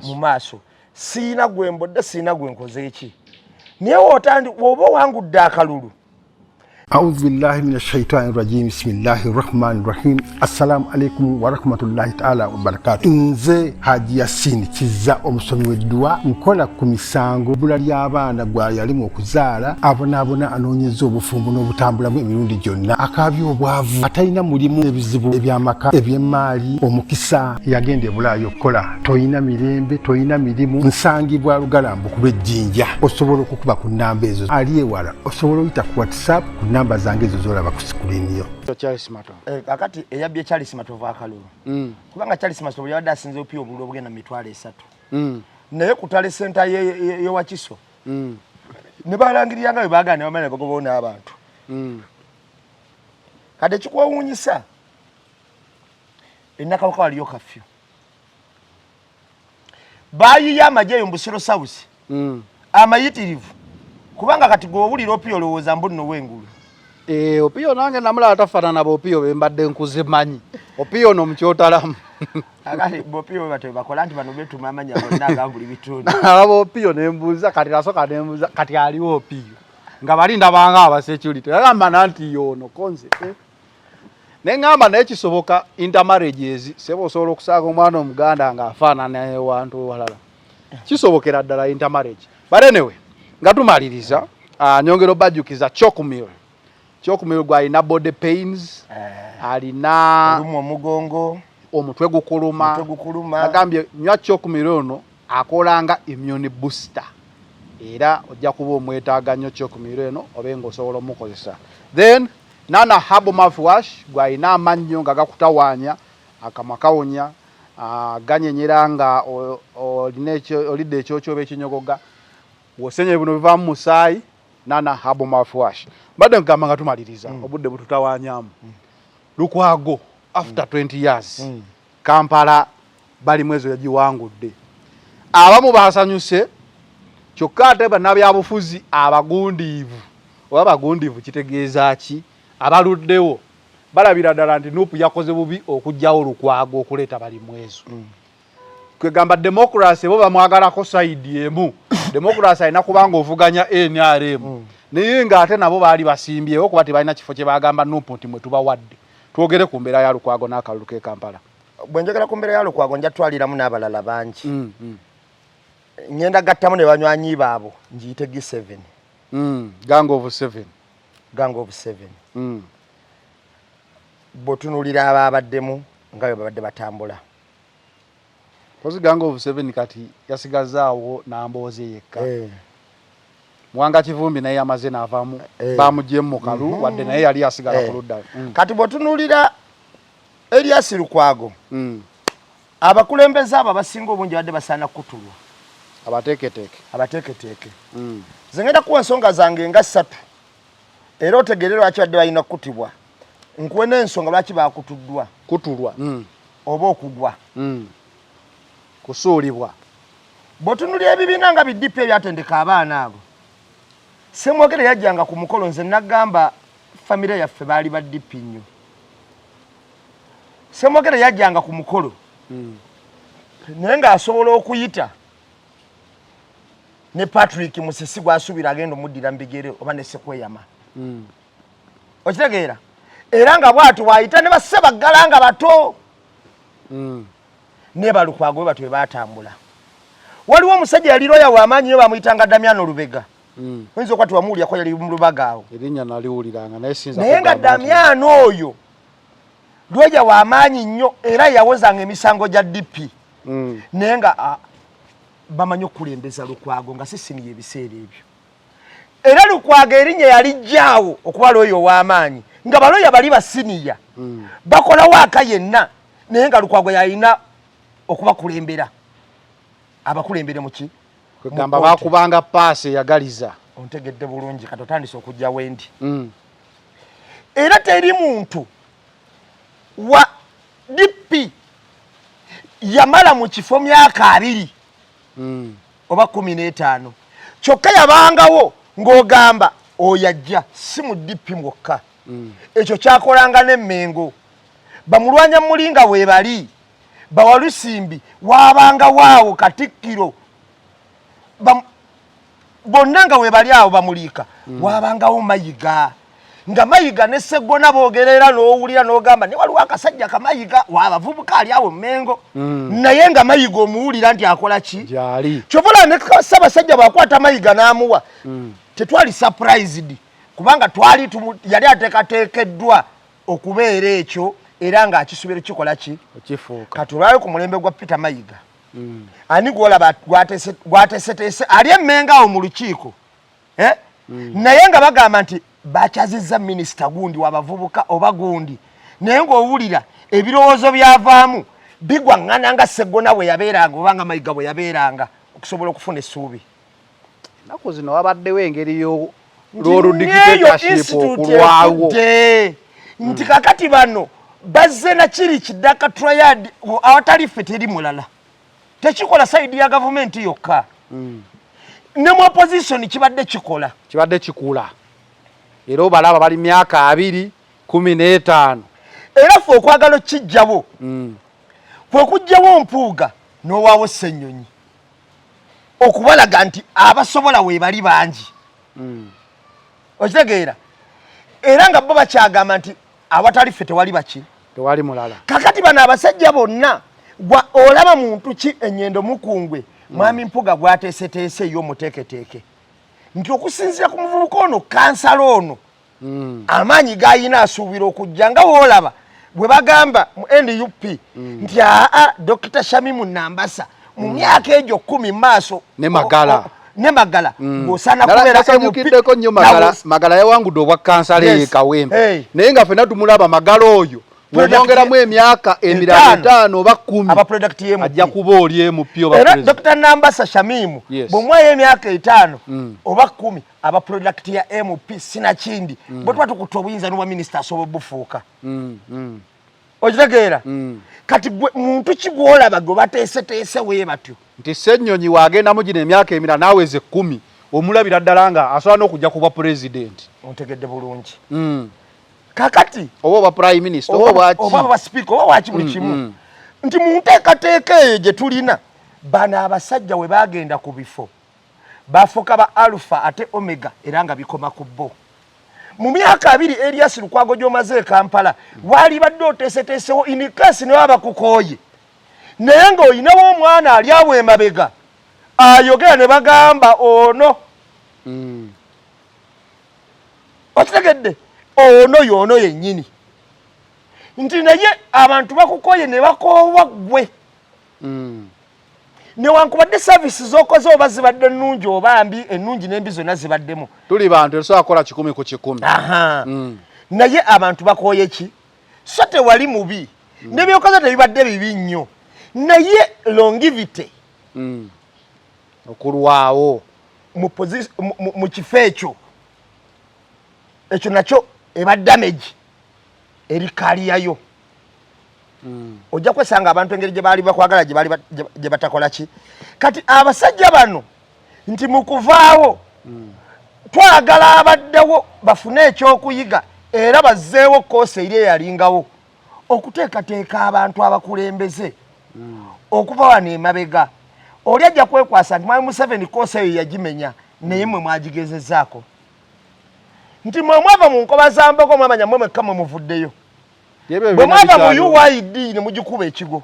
mu maaso siina gwe mbodde siina gwe nkoze eki naye woba owangudde akalulu A'udhu billahi minash shaitani rajim. Bismillahir rahmanir rahim. Assalamu alaikum wa rahmatullahi ta'ala wa barakatuh. Nze Haji Yasin Kiza omusomi w'eddua nkola ku misango bula ly'abaana gwa yalimu okuzaala abonaabona anoonyeza obufumbo n'obutambulamu emirundi gyonna akaabya obwavu atalina mulimu ebizibu eby'amaka eby'emmaali omukisa yagenda e Bulaayi okukola toyina mirembe toyina mirimu nsangibwa Lugalambo ku lw'ejjinja osobola okukuba ku nnamba ezo ali ewala osobola oyita ku WhatsApp ku namba zange ezo zolaba ku sikuliniyo. Charles Mato kakati eyabbye Charles Matovu akalulu kubanga Charles Matovu yabadde asinze opio obululu obugenda mu mitwalo 3 naye kutale senta ye Wakiso ne balangiriyanga bwe baagana bamala bagobawo abantu kade kikwewuunyisa ennakawaka waliyo kafyu baayiya amagye mu Busiro South amayitirivu kubanga kati gwe obulira opio olowooza mbu nno w'engulu. Opio nange namulaba tafaanana b'opio be mbadde nkuzimanyi opio no mukyotalamu akati b'opio bate bakola nti bano betuma amanya bonna agambuli bitundu abo opio ne mbuuza kati nasoka ne mbuuza kati aliwo opio nga balinda banga abasecurity agamba nanti yono konze nengamba naye kisoboka intermarriages sebo osobola okusaaka omwana omuganda nga afaanana ewantu walala kisobokera ddala intermarriage but anyway nga tumaliriza nyongero bajjukiza Chokumil gwa alina body pains alina omugongo omutwe gukuluma agambye nywa Chokumil ono akolanga immune booster era ojja kuba omwetaaga nnyo Chokumil eno obenga osobola omukozesa. Then Nana Herbal Mouthwash gwa alina amannyo nga gakutawaanya akamakawunya ganyenyera nga olidde ekyokyoba ekinyogoga wosenye buno biva mu musaayi Nana Herbal Mouthwash. Mbadde nkugamba nga tumaliriza obudde bututawaanyamu Lukwago after 20 years Kampala bali mwezo yagiwangudde abamu basanyuse kyokka ate bannabyabufuzi abagundiivu oba bagundiivu kitegeeza ki abaluddewo balabira ddala nti Nuupu yakoze bubi okugyawo Lukwago okuleeta bali mwezo kwegamba democracy bo bamwagalako side emu democracy alina kubanga ovuganya NRM naye ng'ate nabo baali basimbyewo kuba tebalina kifo kye bagamba Nuupu nti mwe tubawadde. Twogere ku mbeera ya Lukwago n'akalulu k'e Kampala. Bwe njogera ku mbeera ya Lukwago nja twaliramu n'abalala bangi ngenda gattamu ne banywanyi baabo ngiyite G7 Gang of 7 botunulira ababaddemu nga bwe babadde batambula. Kozi Gang of 7 kati yasigazaawo n'ambooze yekka Mwanga Kivumbi naye amaze n'avaamu bamugye mu kalu wadde naye yali asigala ku ludda. Kati botunulira Elias Lukwago abakulembeze abo abasinga obungi badde basaana kutulwa abateeketeeke zengenda kuwa ensonga zange nga 3 era otegeere lwaki badde balina kutibwa nkuwe n'ensonga lwaki bakutuddwa kutulwa oba okugwa kusuulibwa botunulira ebibiina nga biddipi ebyatendeka abaana abo Semwogere yajjanga ku mukolo nze nagamba family yaffe baali baddipi nnyo Semwogere yajjanga ku mukolo naye ng'asobola okuyita ne Patrick Musisi gw'asuubira agenda omuddira mbigere oba ne Sekweyama okitegeera era nga bw'atyo bw'ayita ne Bassebaggala nga bato ne Balukwago batyo bwe baatambula. Waliwo omusajja yali looya w'amaanyi nyo bamuyitanga Damiano Lubega oyinza okwati wamuwulyako yali mu Lubaga awo erinnya naliwuliranga naye sinza naye nga Damiano oyo looya w'amaanyi nnyo era yawozanga emisango gya DP naye nga bamanyi okulembeza Lukwago nga sisiniye ebiseera ebyo era Lukwago erinnya yalijjaawo okuba looya ow'amaanyi nga balooya bali basiniya bakola waaka yenna naye nga Lukwago yalina okubakulembera abakulembere muki kugamba bakubanga paase yagaliza ontegedde bulungi kati otandise okujja wendi era teri muntu wa DP yamala mu kifo myaka 2 oba 15 kyokka yabangawo ng'ogamba oyajja si mu DP mwokka ekyo kyakolanga n'Emmengo bamulwanya mulinga we bali Bawalusimbi wabanga waawo Katikkiro bonna nga we bali awo bamuliika wabangawo Mayiga nga Mayiga ne Sseggona boogerera n'owulira n'ogamba ne waliwo akasajja Kamayiga w'abavubuka ali awo Mmengo naye nga Mayiga omuwulira nti akola ki gyali kyovula ne Ssaabasajja bw'akwata Mayiga n'amuwa tetwali surprised kubanga yali ateekateekeddwa okubeera ekyo era ng'akisubira kikola ki okifuuka katulwayo ku mulembe gwa Peter Mayiga ani gwolaba gwateeseteese ali Mmengo awo mu lukiiko naye nga bagamba nti bakyazizza minisita gundi w'abavubuka oba gundi naye ng'owulira ebirowoozo byavaamu bigwaŋŋana nga Sseggona bwe yabeeranga oba nga Mayiga bwe yabeeranga okusobola okufuna essuubi ennaku zino wabaddewo engeri y'oludikitatorship okulwawo nti kakati bano bazze na kiri kiddaka triad awatali ffe teri mulala tekikola sayidi ya gavumenti yokka ne mu opposition kibadde kikula era obalaba bali myaka 2-15 era ffe okwagala kijjabo kwe kujjawo Mpuuga n'owaawo Ssennyonyi okubalaga nti abasobola we bali bangi okitegeera era nga bo bakyagamba nti awatali ffe tewali mulala kakati bano abasajja bonna olaba muntu ki Ennyendo Mukungwe mwami Mpuuga gwateeseteese ey'omuteeketeeke nti okusinziira ku muvubuka ono kansala ono amaanyi g'ayina asuubira okujja nga woolaba bwe bagamba mu NUP nti Dr. Shamimu Nambasa mu myaka egyo 10 maaso ne Magala ng'osaana kubeera nasanyukiddeko nnyo Magala yawangudde obwa kansala ye Kawempe naye nga ffenna tumulaba Magala oyo bw'omwongeramu emyaka 5 oba 10 ajja kuba oli MP era Dr. Nambasa Shamimu bw'omwayo emyaka 5 oba 10 aba product ya MP sinakindi bwe tuba tukutta obuyinza n'obwa minisita asobola obufuuka okitegeera kati muntu ki gw'olaba gwe bateeseteese wee batyo nti Ssennyonyi waagendamu gino emyaka emira naaweze 10 omulabira ddala nga asobola n'okujja kuba pulezidenti ontegedde bulungi kakati oba prime minister oba speaker oba waki buli kimu nti mu nteekateeka eyo gye tulina bano abasajja we bagenda ku bifo bafuuka ba Alpha ate Omega era nga bikoma ku bo mu myaka 2 Elias Lukwago gy'omaze Kampala wali badde oteeseteesewo inikasi ne baba kukooye naye ng'olinawo omwana ali awo emabega ayogera ne bagamba ono okitegedde ono yennyini nti naye abantu bakukooye ne bakoowa ggwe newankubadde service z'okoze oba zibadde nnungi oba mbi ennungi n'embi zonna zibaddemu tuli bantu esobola kukola 10 ku 10 naye abantu bakooye ki so tewali mubi n'ebyokoze tebibadde bibi nnyo naye longivity okulwawo mu kifo ekyo nakyo eba damage eri kaliyayo ojja kwesanga abantu engeri gye baali bakwagala gye batakola ki kati abasajja bano nti mu kuvaawo twagala abaddewo bafune ekyokuyiga era bazzeewo koosi eri eyalingawo okuteekateeka abantu abakulembeze okuva wano emabega oli ajja kwekwasa nti mwami Museveni koosi eyo yagimenya naye mwe mwagigezezaako nti mwe mwava mu nkoba za mbogo mwamanya mwe mwekka mwe muvuddeyo bwe mwava mu UID ne mugikuba ekigo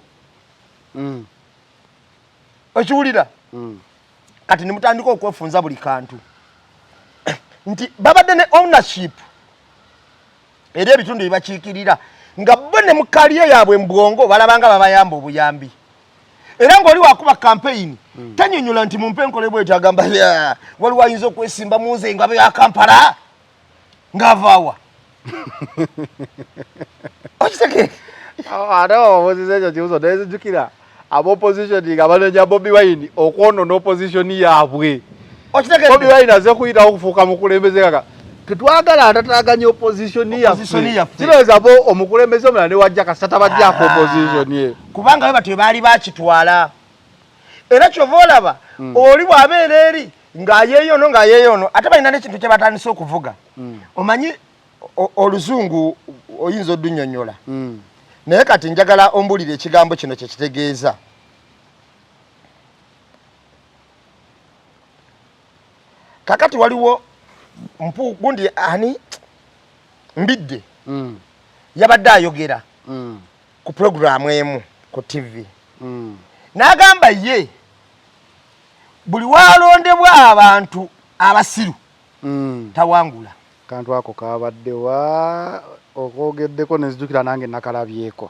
okiwulira kati ne mutandika okwefunza buli kantu nti babadde ne ownership eri ebitundu byebakiikirira nga bo ne mu kaliye yaabwe mbwongo balabanga babayamba obuyambi era ng'oli wakuba campaign tanyonyola nti mumpe nkole bwetyo agamba waliwo ayinza okwesimba mu nze engabe ya Kampala ng'avaawa okitegeera ate opposition ekyo kibuzo nezijjukira ab'opposition nga banenya Bobi Wine okwonoona opposition yaabwe Bobi Wine aze kuyitawo okufuuka mukulembeze kaka tetwagala atataganya opposition yaffe kirowooza bo omukulembeze omulala ne wajja kasita tabajjako opposition ye kubanga batyo baali bakitwala era kyova olaba oli bw'abeera eri ng'ayeeyono ate balina n'ekintu kye batandise okuvuga omanyi oluzungu oyinza odunnyonnyola naye kati njagala ombulira ekigambo kino kye kitegeeza kakati waliwo gundi ani Mbidde yabadde ayogera ku programu emu ku TV n'agamba ye buli walondebwa abantu abasiru tawangula. Kantu ako kabadde wa okogeddeko nezijukira nange nakalabyeko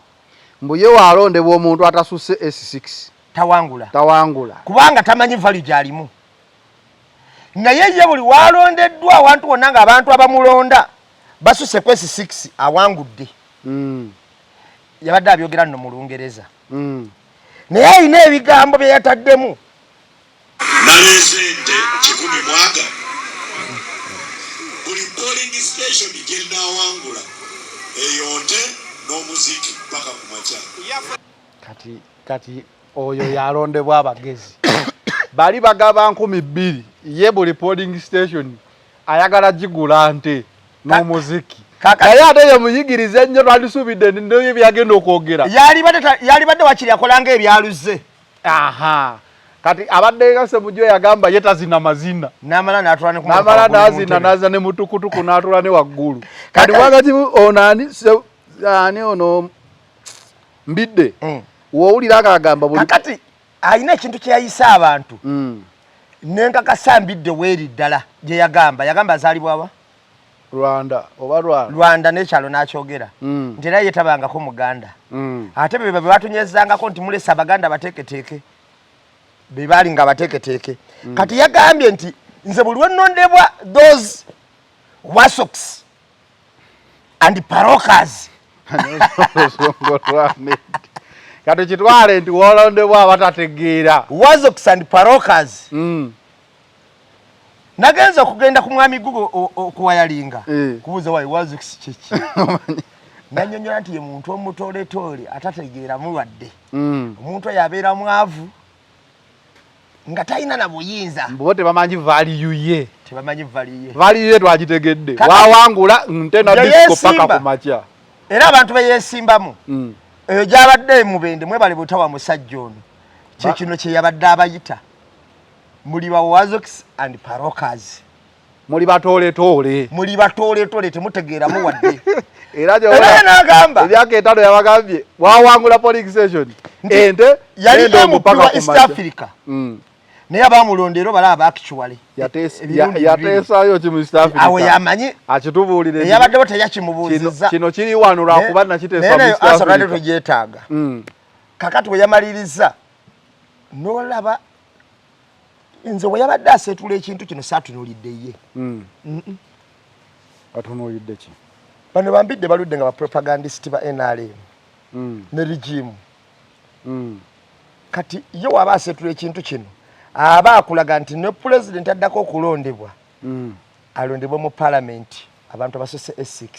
mbu ye walondebwa omuntu atasuse S6 tawangula kubanga tamanyi value gyalimu. Naye ye buli walondeddwa abantu bonna nga abantu abamulonda basuse ku S6 awangudde. Yabadde abyogera nno mu Lungereza. Naye alina ebigambo bye yataddemu. Nalezende kikumi mwaga buli polling station genda wangula eyonte n'omuziki paka kumacha. Kati oyo yalondebwa abagezi bali bagaba 200 ye buli polling station ayagala jigula nte n'omuziki. Naye ate ye muyigirize ennyo twandisubidde ndoye byagenda okwogera. Yali badde wakiri akolanga ebyaluze. Aha. Kati abadde gase mujjo yagamba yetazina mazina. Namala natulane ku naza ne mutukutuku natulane waggulu. Kati wakati onani ani ono Mbidde. Woulira akagamba buli. Kati ayina ekintu kye yayisa abantu. Nenkakasa Mbidde weri ddala gye yagamba azaalibwa wa? Rwanda n'ekyalo n'akyogera nti era yetabangako Muganda. Ate be batunyezangako nti mulesa Abaganda bateeketeeke be baali nga bateeketeeke. Kati yagambye nti nze buli lwennondebwa those wasoks and parokas kati kitwale nti wolondebwa abatategeera wasoks and parokas. Nagenza okugenda ku mwami Google okuwayalinga kubuuza wayi wasoks kiki. Nanyonyola nti ye muntu omutooletoole atategeera mulwadde. Omuntu oyo abeera mwavu nga talina na buyinza. Bo tebamanyi value ye. Value ye twagitegedde. Wawangula nte na disco paka kumacha. Era abantu beyesimbamu. Eyo gyabadde mubende mwebale butawa musajja ono. Kino kye yabadde abayita. Muli ba wasoks and parokas. Muli batooletoole. Temutegeera muwadde. Era n'agamba ebyaka 5 yabagambye wawangula polling station ente yali mupaka East Africa. Naye abamulondero balaba actually yateesayo ki mu East Africa awo yamanyi akitubuulire yabaddewo teyakimubuuzizza. Kino kiri wano lwakuba nakiteesa mu East Africa naye tugyetaaga. Kakati we yamaliriza n'olaba nze we yabadde aseetula ekintu kino saatunuulidde ye. Atunuulidde ki? Bano Bambidde baludde nga bapropagandist ba NRM ne regime. Kati ye waba aseetula ekintu kino aba akulaga nti ne president addako okulondebwa alondebwa mu parliament abantu abasose S6.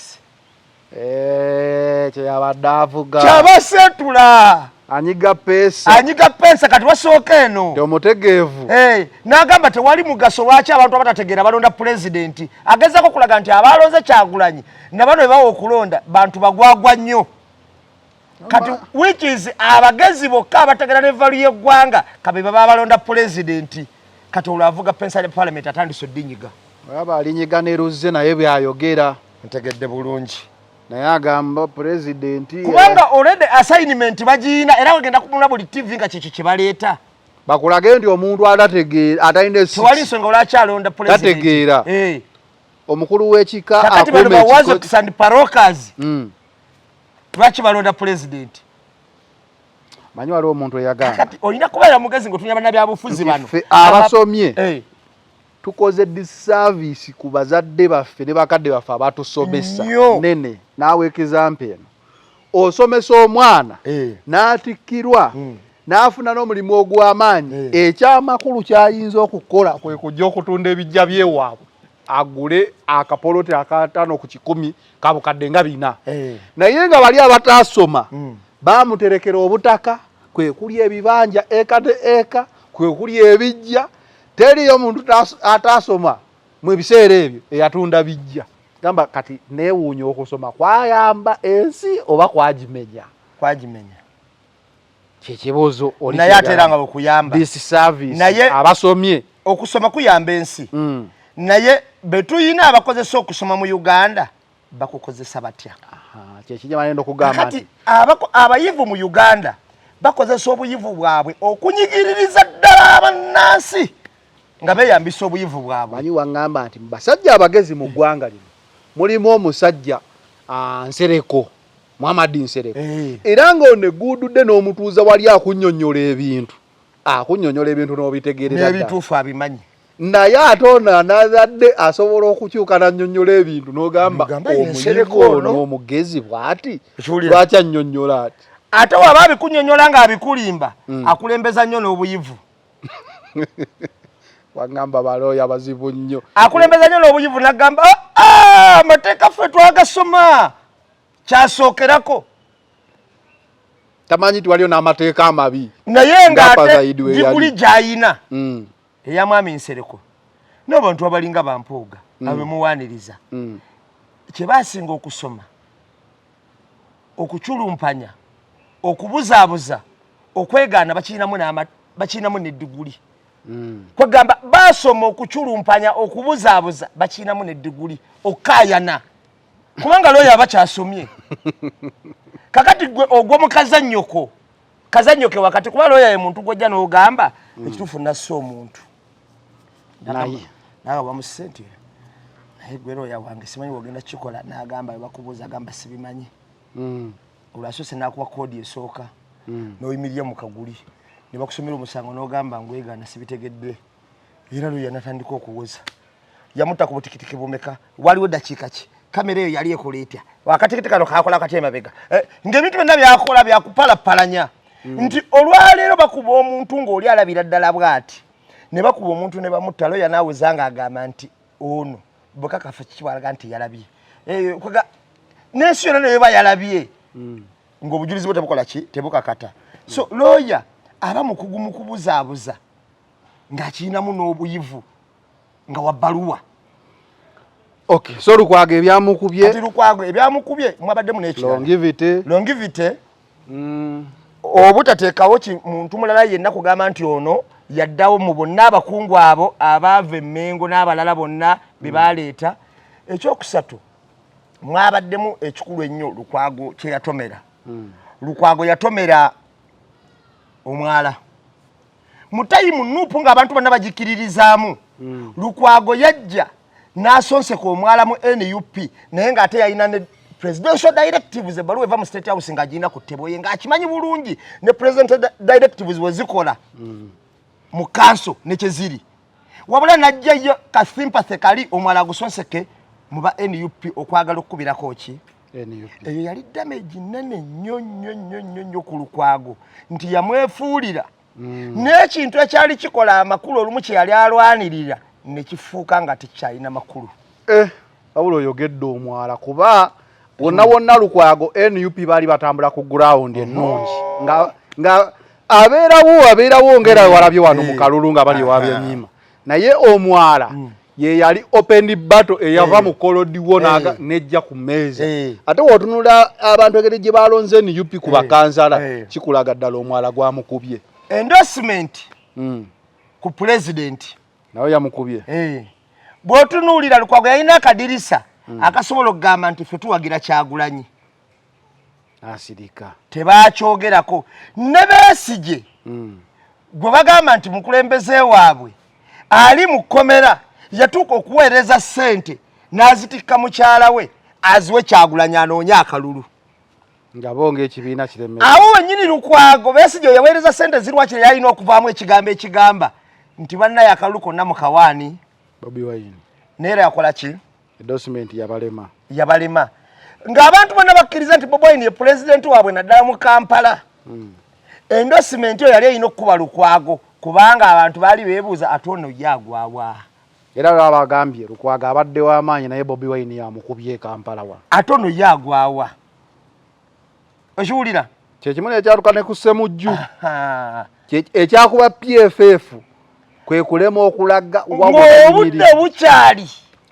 Kyeyabadde avuga kyabaseetula anyiga pesa kati wasooka eno omutegeevu. N'agamba tewali mugaso lwaki abantu abatategeera balonda president. Agezaako okulaga nti abalonze Kyagulanyi nabano we bawa okulonda bantu bagwagwa nnyo. Kati which is abagezi bokka abategeera ne value y'eggwanga kabe baba balonda president. Kati olwavuga pensa ya parliament atandise oddinyiga. Aba alinyiga ne Ruzze naye byayogera ntegedde bulungi. Naye agamba president kubanga already assignment bagiina era bagenda kumula buli TV nga kiki kibaleeta. Bakulage nti omuntu atategeera atalina esi tewali nsonga lwaki alonda president. Tategeera. Omukulu w'ekika akome wasoks and parokas. Lwaki balonda president. Manyi waliwo omuntu eyagamba. Kati olina kubeera mugezi ng'otunya bannabyabufuzi bano. Abasomye tukoze disservice ku bazadde baffe ne bakadde baffe abatusomesa nene. Naawe example eno osomesa omwana n'atikkirwa n'afuna n'omulimu ogw'amaanyi ekyamakulu kyayinza okukola kwe kujja okutunda ebijja byewaabwe agule akapolote akatano ku 10 kabukadde nga 4. Naye nga bali abataasoma bamuterekera obutaka kwe kuli ebibanja eka te eka kwe kuli ebijja. Teriyo omuntu ataasoma mu ebiseera ebyo eyatunda bijja. Gamba kati neewuunya okusoma kwayamba ensi oba kwagimenya. Kyekibuuzo oli naye ateranga okuyamba this service abasomye okusoma kuyamba ensi. Naye betuyina abakozesa okusoma mu Uganda bakukozesa batya. Kyekijja manendo kugamba nti abayivu mu Uganda bakozesa obuyivu bwabwe okunyigiririza ddala abannansi nga beeyambisa obuyivu bwabwe. Manyi wangamba nti basajja abagezi mu ggwanga lino mulimu omusajja Nsereko, Muhammad Nsereko. Era ng'one guududde n'omutuuza wali akunnyonnyola ebintu. Akunnyonnyola ebintu n'obitegeerera ddala. N'ebituufu abimanyi. Naye ate ono anazadde asobola okukyuka n'annyonnyola ebintu n'ogamba omuyivu ono omugezi bw'ati lwaki annyonnyola ati. Ate waba abikunnyonnyola ng'abikulimba akulembeza nnyo n'obuyivu. Wangamba balooya bazibu nnyo. Akulembeza nnyo n'obuyivu n'agamba amateeka ffe twagasoma kyasookerako. Tamanyi nti waliyo n'amateeka amabi. Naye ng'ate gikuli gy'ayina. Eya mwami Nsereko n'abantu abalinga bampooga abemuwaaniriza kye baasinga okusoma okuculumpanya okubuzaabuza okwegaana bakiinamu n'eddiguli. Kwegamba baasoma okuculumpanya okubuzaabuza bakiinamu n'eddiguli okaayana kubanga looyo abakyasomye. Kakati gwe ogwo mu kazanyoke wakati kuba looyo ye muntu gwojja n'ogamba ekituufu nasse omuntu. Naye bamusente naye gwe looya wange simanyi wogenda kikola n'agamba bakubuuza agamba sibimanyi. Olwasoose n'akuwa koodi esooka n'oyimirira mu kaguli ne bakusomera omusango n'ogamba ngwegaana sibitegedde. Era looya natandika okuwoza yamutta ku butikitiki bumeka waliwo ddakiika ki kamera eyo yali ekola etya wakatikiti kano kakola kati emabega ng'ebintu byonna byakola byakupalapalanya nti olwaleero bakuba omuntu ng'oli alabira ddala bw'ati ne bakuba omuntu ne bamutta looya naaweza ng'agamba nti ono bwekakafa kikiwalaga nti yalabye n'ensi yonna neyeba yalabye ng'obujulizi bwe tebukola ki tebukakata. So looya aba mukugu mu kubuzaabuza ng'akirinamu n'obuyivu nga wabbaluwa. Okay, so Lukwago ebyamukubye. Ati Lukwago ebyamukubye mwabaddemu n'ekirala. Longivity. Obutateekawo muntu mulala yenna kugamba nti ono yaddawo mu bonna abakungu abo abaava Emmengo n'abalala bonna be baaleeta. Ekyokusatu mwabaddemu ekikulu ennyo Lukwago kye yatomera. Lukwago yatomera omwala. Mutayimu Nuupu ng'abantu bonna bagikiririzaamu. Lukwago yajja n'asonseka omwala mu NUP naye ng'ate yalina ne presidential directives ebbaluwa eva mu State House ng'agirina ku ttebo ye ng'akimanyi bulungi ne presidential directives we zikola mu kanso ne kye ziri. Wabula n'ajjayo ka sympathy kali omwala agusonseke mu ba NUP okwagala okukubirako ki NUP. Eyo yali damage nnene nnyo ku Lukwago nti yamwefuulira n'ekintu ekyali kikola amakulu olumu kye yali alwanirira ne kifuuka nga tekyalina makulu. Wabula oyogedde omwala kuba wonna Lukwago NUP baali batambula ku ground ennungi nga abeerawo ngera walabye wano mu kalulu nga bali wabyenyima naye omwala ye yali open battle eyava mu kolodiwo nejja ku meezi. Ate wotunula abantu egere gye balonze NUP ku bakanzala kikulaga ddala omwala gwamukubye. Endorsement ku president nawe yamukubye. Bw'otunuulira Lukwago yalina akadirisa akasobola okugamba nti ffe tuwagira Kyagulanyi. Asirika. Tebakyogerako. Ne Besigye gwe bagamba nti mukulembeze waabwe ali mu kkomera yatuuka okuweereza ssente n'azitikka mukyala we aziwe Kyagulanyi anoonye akalulu. Nga bonga ekibiina kiremera. Awo wennyini Lukwago Besigye yaweereza ssente zirwakiri yalina okuvaamu ekigambo ekigamba nti bannaye akalulu konna mu kawaani. Bobi Wine. Neera yakola ki? Endorsement yabalema. Ng'abantu bonna bakkiriza nti Bobi Wine ye pulezidenti waabwe naddala mu Kampala. Endorsement eyo yali erina okukuba Lukwago kubanga abantu baali beebuuza ate ono ye agwawa. Era babagambye Lukwago abadde w'amaanyi naye Bobi Wine yamukubye Kampala wa. Ate ono ye agwawa. Okiwulira? Kyekimu ekyaluka ne ku Ssemujju. Ekyakuba PFF kwe kulema okulaga obudde bukyali.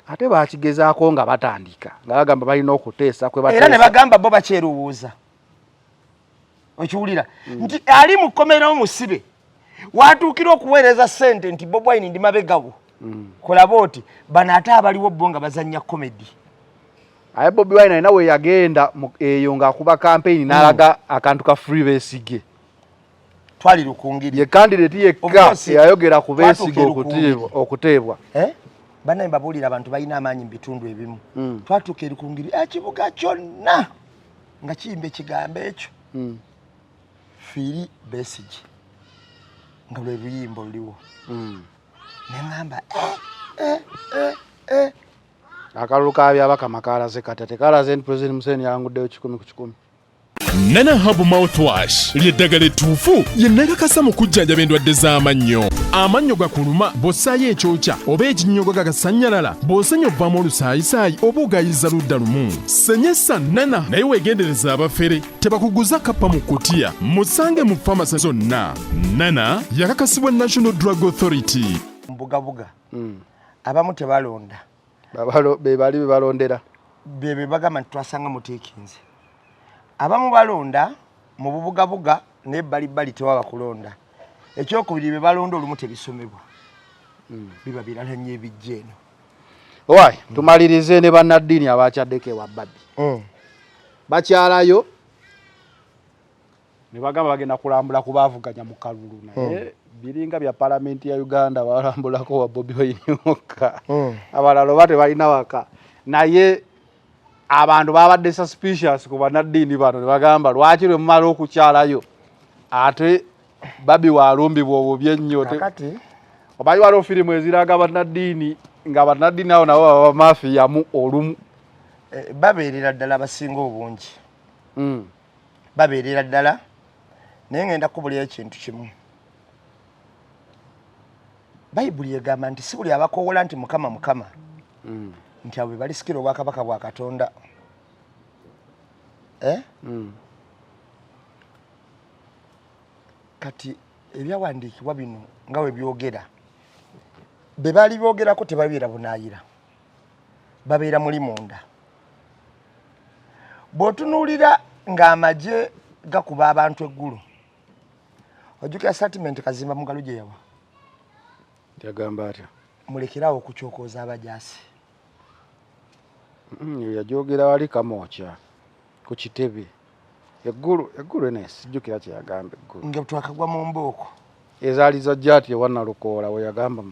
Ate baakigezaako nga batandika nga bagamba balina okuteesa kwe bateesa. Era ne bagamba bo bakyeruwuuza. Okiwulira? Nti ali mu kkomera omusibe watuukira okuweereza ssente nti Bobi Wine ndi mabegawo. Kolaba oti bano ate abaliwo bo nga bazannya komedi. aye Bobi Wine nawe yagenda eyo ng'akuba campaign n'alaga akantu ka free Besigye twali lukungiri ye candidate yekka yayogera ku Besigye okuteebwa bana mbabulira abantu balina amaanyi mu bitundu ebimu twatuuka erukungiri ekibuga kyonna nga kiyimba ekigambo ekyo Free Besigye nga lwe luyimba luliwo neŋŋamba akalulu kabyabaka makalaze kata tekalaze nti President Museveni yanguddeyo 10 Nana Habu Mouthwash lyeddagala ettuufu ye nakakasa mu kujjanjaba endwadde z'amannyo. Amannyo gakuluma bw'ossaayo ekyokya oba ekinnyogo gagasanyalala bw'osenya ovaamu olusaayisaayi oba ogayiza ludda lumu. Senyesa Nana naye weegendereza abafere tebakuguza kappa mu kutiya musange mu famasi zonna. Nana yakakasibwa National Drug Authority. Mbugabuga abamu tebalonda be bali bebalondera bebe bagamba nti twasanga muteekinze. Abamu balonda mu bubugabuga ne bali tewaba kulonda. Ekyokubiri be balonda olumu tebisomebwa. Biba birala nnyo ebijja eno. Owaayi tumalirize ne bannaddiini abakyaddeko ewa Babbi. Bakyalayo ne bagamba bagenda kulambula ku baavuganya mu kalulu naye biringa bya palamenti ya Uganda balambulako wa Bobi Wine yokka. Abalala oba tebalina waka naye abantu babadde suspicious ku bannaddiini bano ne bagamba lwaki lwe mumala okukyalayo ate Babbi walumbibwa obubi ennyo obayi waliwo firimu eziraga bannaddiini nga bannaddiini awo nabo baba mafiyamu olumu babeerera ddala abasinga obungi babeerera ddala naye ngenda kubulya ekintu kimu. Bayibuli egamba nti si buli abakoowola nti Mukama Mukama nti abo balisikira obwakabaka bwa Katonda. Kati ebyawandiikibwa bino nga we byogera be baali byogerako tebabeera bunaayira babeera muli munda. Bw'otunuulira ng'amagye gakuba abantu eggulu ojjukira statement Kazimba Mugalu gye yawa yagamba atya mulekerawo okukyokooza abajaasi. Yajogera wali Kamokya ku kitebe eggulu ene sijjukira kye yagamba eggulu nga twakagwa mu mbooko ezaali zajja ati ewa Nalukoola we yagamba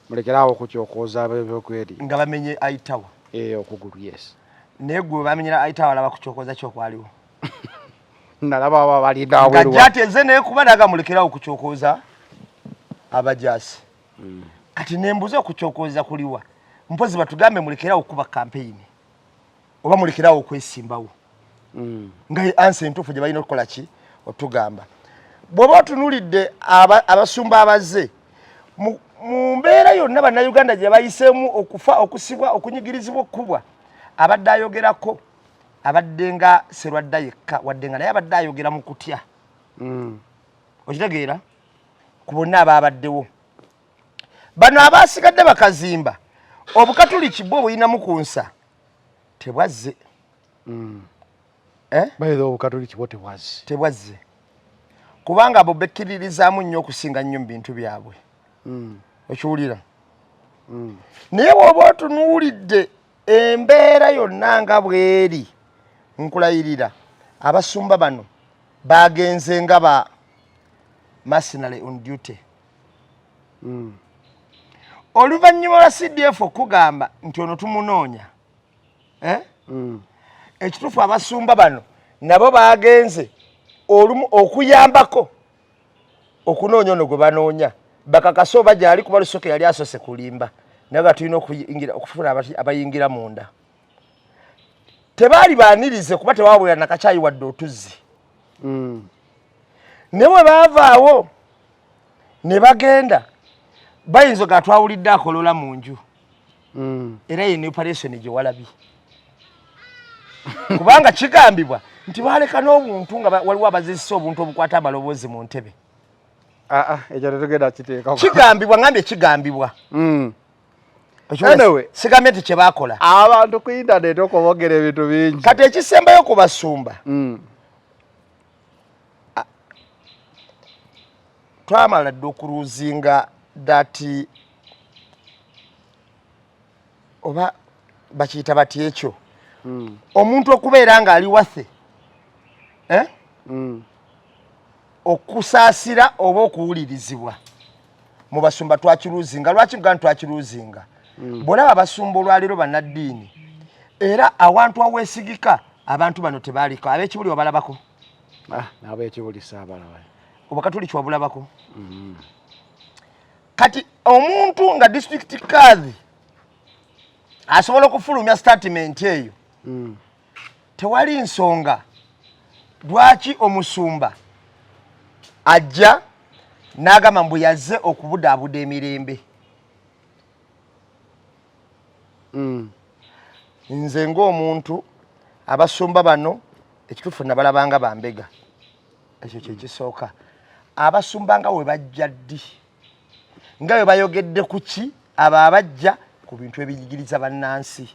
mulekerawo okukyokooza ab'ebyokweri nga bamenye ayitawa okugulu yes naye gwe bamenyera ayitawa alaba kukyokooza kyokwaliwo nalaba aba balinda nga jati enze naye kuba naga mulekerawo okukyokooza abajaasi. Kati nembuza okukyokooza kuliwa mpozi batugambe mulekerawo okuba campaign oba mulekerawo okwesimbawo nga anse entuufu gye balina okukola ki otugamba. Bw'oba otunuulidde abasumba abazze mu mbeera yonna bannayuganda gye bayiseemu okufa okusibwa okunyigirizibwa okukubwa abadde ayogerako abadde nga Serwadda yekka wadde nga naye abadde ayogera mu kutya okitegeera ku bonna ababaddewo. Bano abasigadde bakazimba obukatuliki bwo bulinamu ku nsa tebwazze bayiro obukatuliki bwo tebwazze kubanga abo bekkiririzaamu nnyo okusinga nnyo mu bintu byabwe okiwulira. Naye bw'oba otunuulidde embeera yonna nga bweri nkulayirira abasumba bano bagenze nga ba mercenary on duty. Oluvannyuma lwa CDF okugamba nti ono tumunoonya ekituufu abasumba bano nabo bagenze olumu okuyambako okunoonya ono gwe banoonya bakakasa oba gyali kuba Lusooke yali asose kulimba naye nga tulina okufuna abayingira munda. Tebaali baanirize kuba tewabwera nakacaayi wadde otuzzi. Ne bwe baavaawo ne bagenda bayinza ga twawulidde akolola mu nju era ye operation gye walabi kubanga kigambibwa nti baleka n'obuntu nga waliwo abazizisa obuntu obukwata amaloboozi mu ntebe. Ekyo tetugenda kiteeka kigambibwa ngambye kigambibwa. Anyway, sigambye nti kye baakola abantu ku internet okubogera ebintu bingi. Kati ekisembayo ku basumba twamala dde okuruzinga dati oba bakiyita bati ekyo omuntu okubeera nga ali waffe okusaasira oba okuwulirizibwa mu basumba twakiruuzinga. Lwaki mugamba twakiruuzinga? Bw'olaba abasumba olwaleero bannaddiini era awantu aweesigika abantu bano tebaaliko. Ab'ekibuli wabalabako? N'ab'ekibuli saabalaba. Obwakatuli kiwabulabako? Kati omuntu nga district kadhi asobola okufulumya statement eyo, tewali nsonga lwaki omusumba ajja n'agamba mbu yazze okubudaabuda emirembe. Nze ng'omuntu abasumba bano ekituufu nabalabanga bambega. Ekyo kye kisooka. Abasumba nga we bajja ddi, nga we bayogedde ku ki abo abajja ku bintu ebiyigiriza bannansi.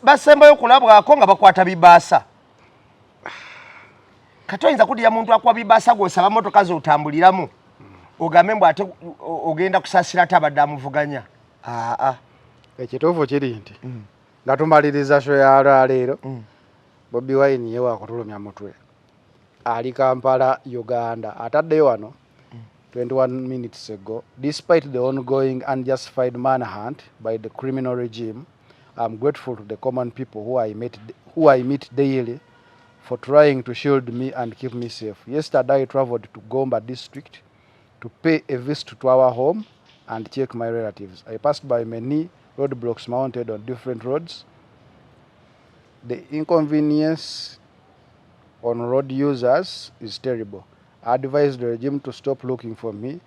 Basembayo okulabwako nga bakwata bibaasa. Kati oyinza kudira muntu akuwa bibaasa gw'osaba motoka z'otambuliramu ogambe mbu ate ogenda kusaasira ate abadde amuvuganya. Ekituufu kiri nti nga tumaliriza show ya leero, Bobi Wine ye wakutulumya mutwe ali Kampala, Uganda. Ataddeyo wano 21 minutes ago. Despite the ongoing unjustified manhunt by the criminal regime, I'm grateful to the common people who I meet daily for trying to shield me and keep me safe. Yesterday I traveled to Gomba district to pay a visit to our home and check my relatives. I passed by many roadblocks mounted on different roads. The inconvenience on road users is terrible. I advise the regime to stop looking for me.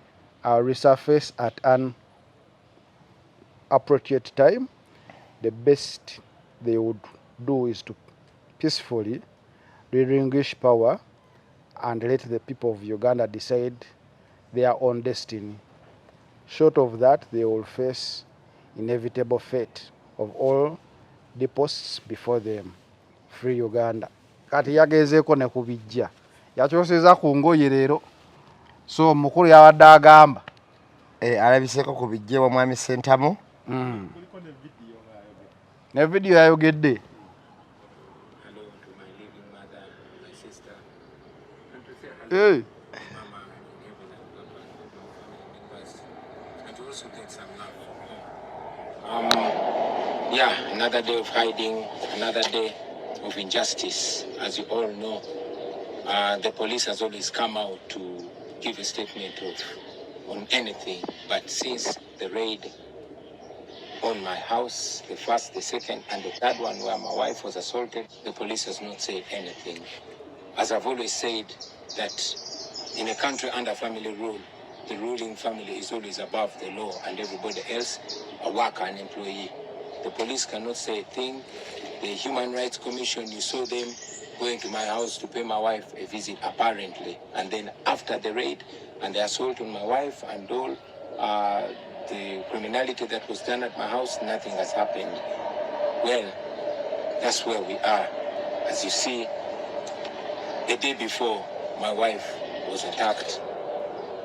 I'll resurface at an appropriate time. The best they would do is to peacefully relinquish power and let the people of Uganda decide their own destiny. Short of that, they will face inevitable fate of all the posts before them. Free Uganda. Kati yagezeeko ne kubijja. Yakyoseza ku ngoye leero. So mukulu yabadde agamba. Alabiseeko ku bijje wa mwami Sentamu. Ne video yayogedde. Hey. Yeah, another day of hiding, another day of injustice. As you all know, the police has always come out to give a statement on anything. But since the raid on my house, the first, the second, and the third one where my wife was assaulted, the police has not said anything. As I've always said, that in a country under family rule, the ruling family is always above the law and everybody else, a worker, an employee. The police cannot say a thing. The Human Rights Commission, you saw them going to my house to pay my wife a visit, apparently. And then after the raid and the assault on my wife and all the criminality that was done at my house, nothing has happened. Well, that's where we are. As you see, the day before my wife was attacked,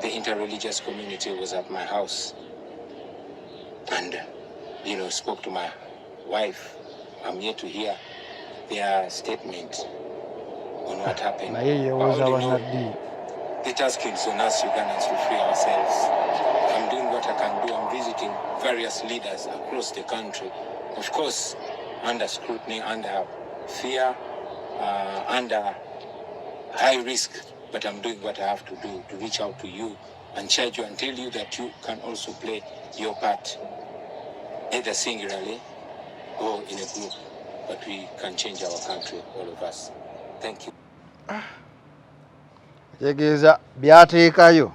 the interreligious community was at my house and, spoke to my wife. I'm here to hear their statement on what happened. The task is on us Ugandans to free ourselves. I'm doing what I can do. I'm visiting various leaders across the country. Of course, under scrutiny, under fear, under high risk, but I'm doing what I have to do to reach out to you and charge you and tell you that you can also play your part, either singularly or in a group, but we can change our country, all of us. Thank you. Tegeeza byateekayo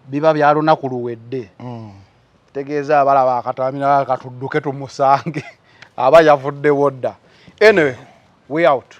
biba bya lunaku luwedde. Tegeeza abalaba akatamina katudduke tumusange aba yavudde wodda. Anyway, we out.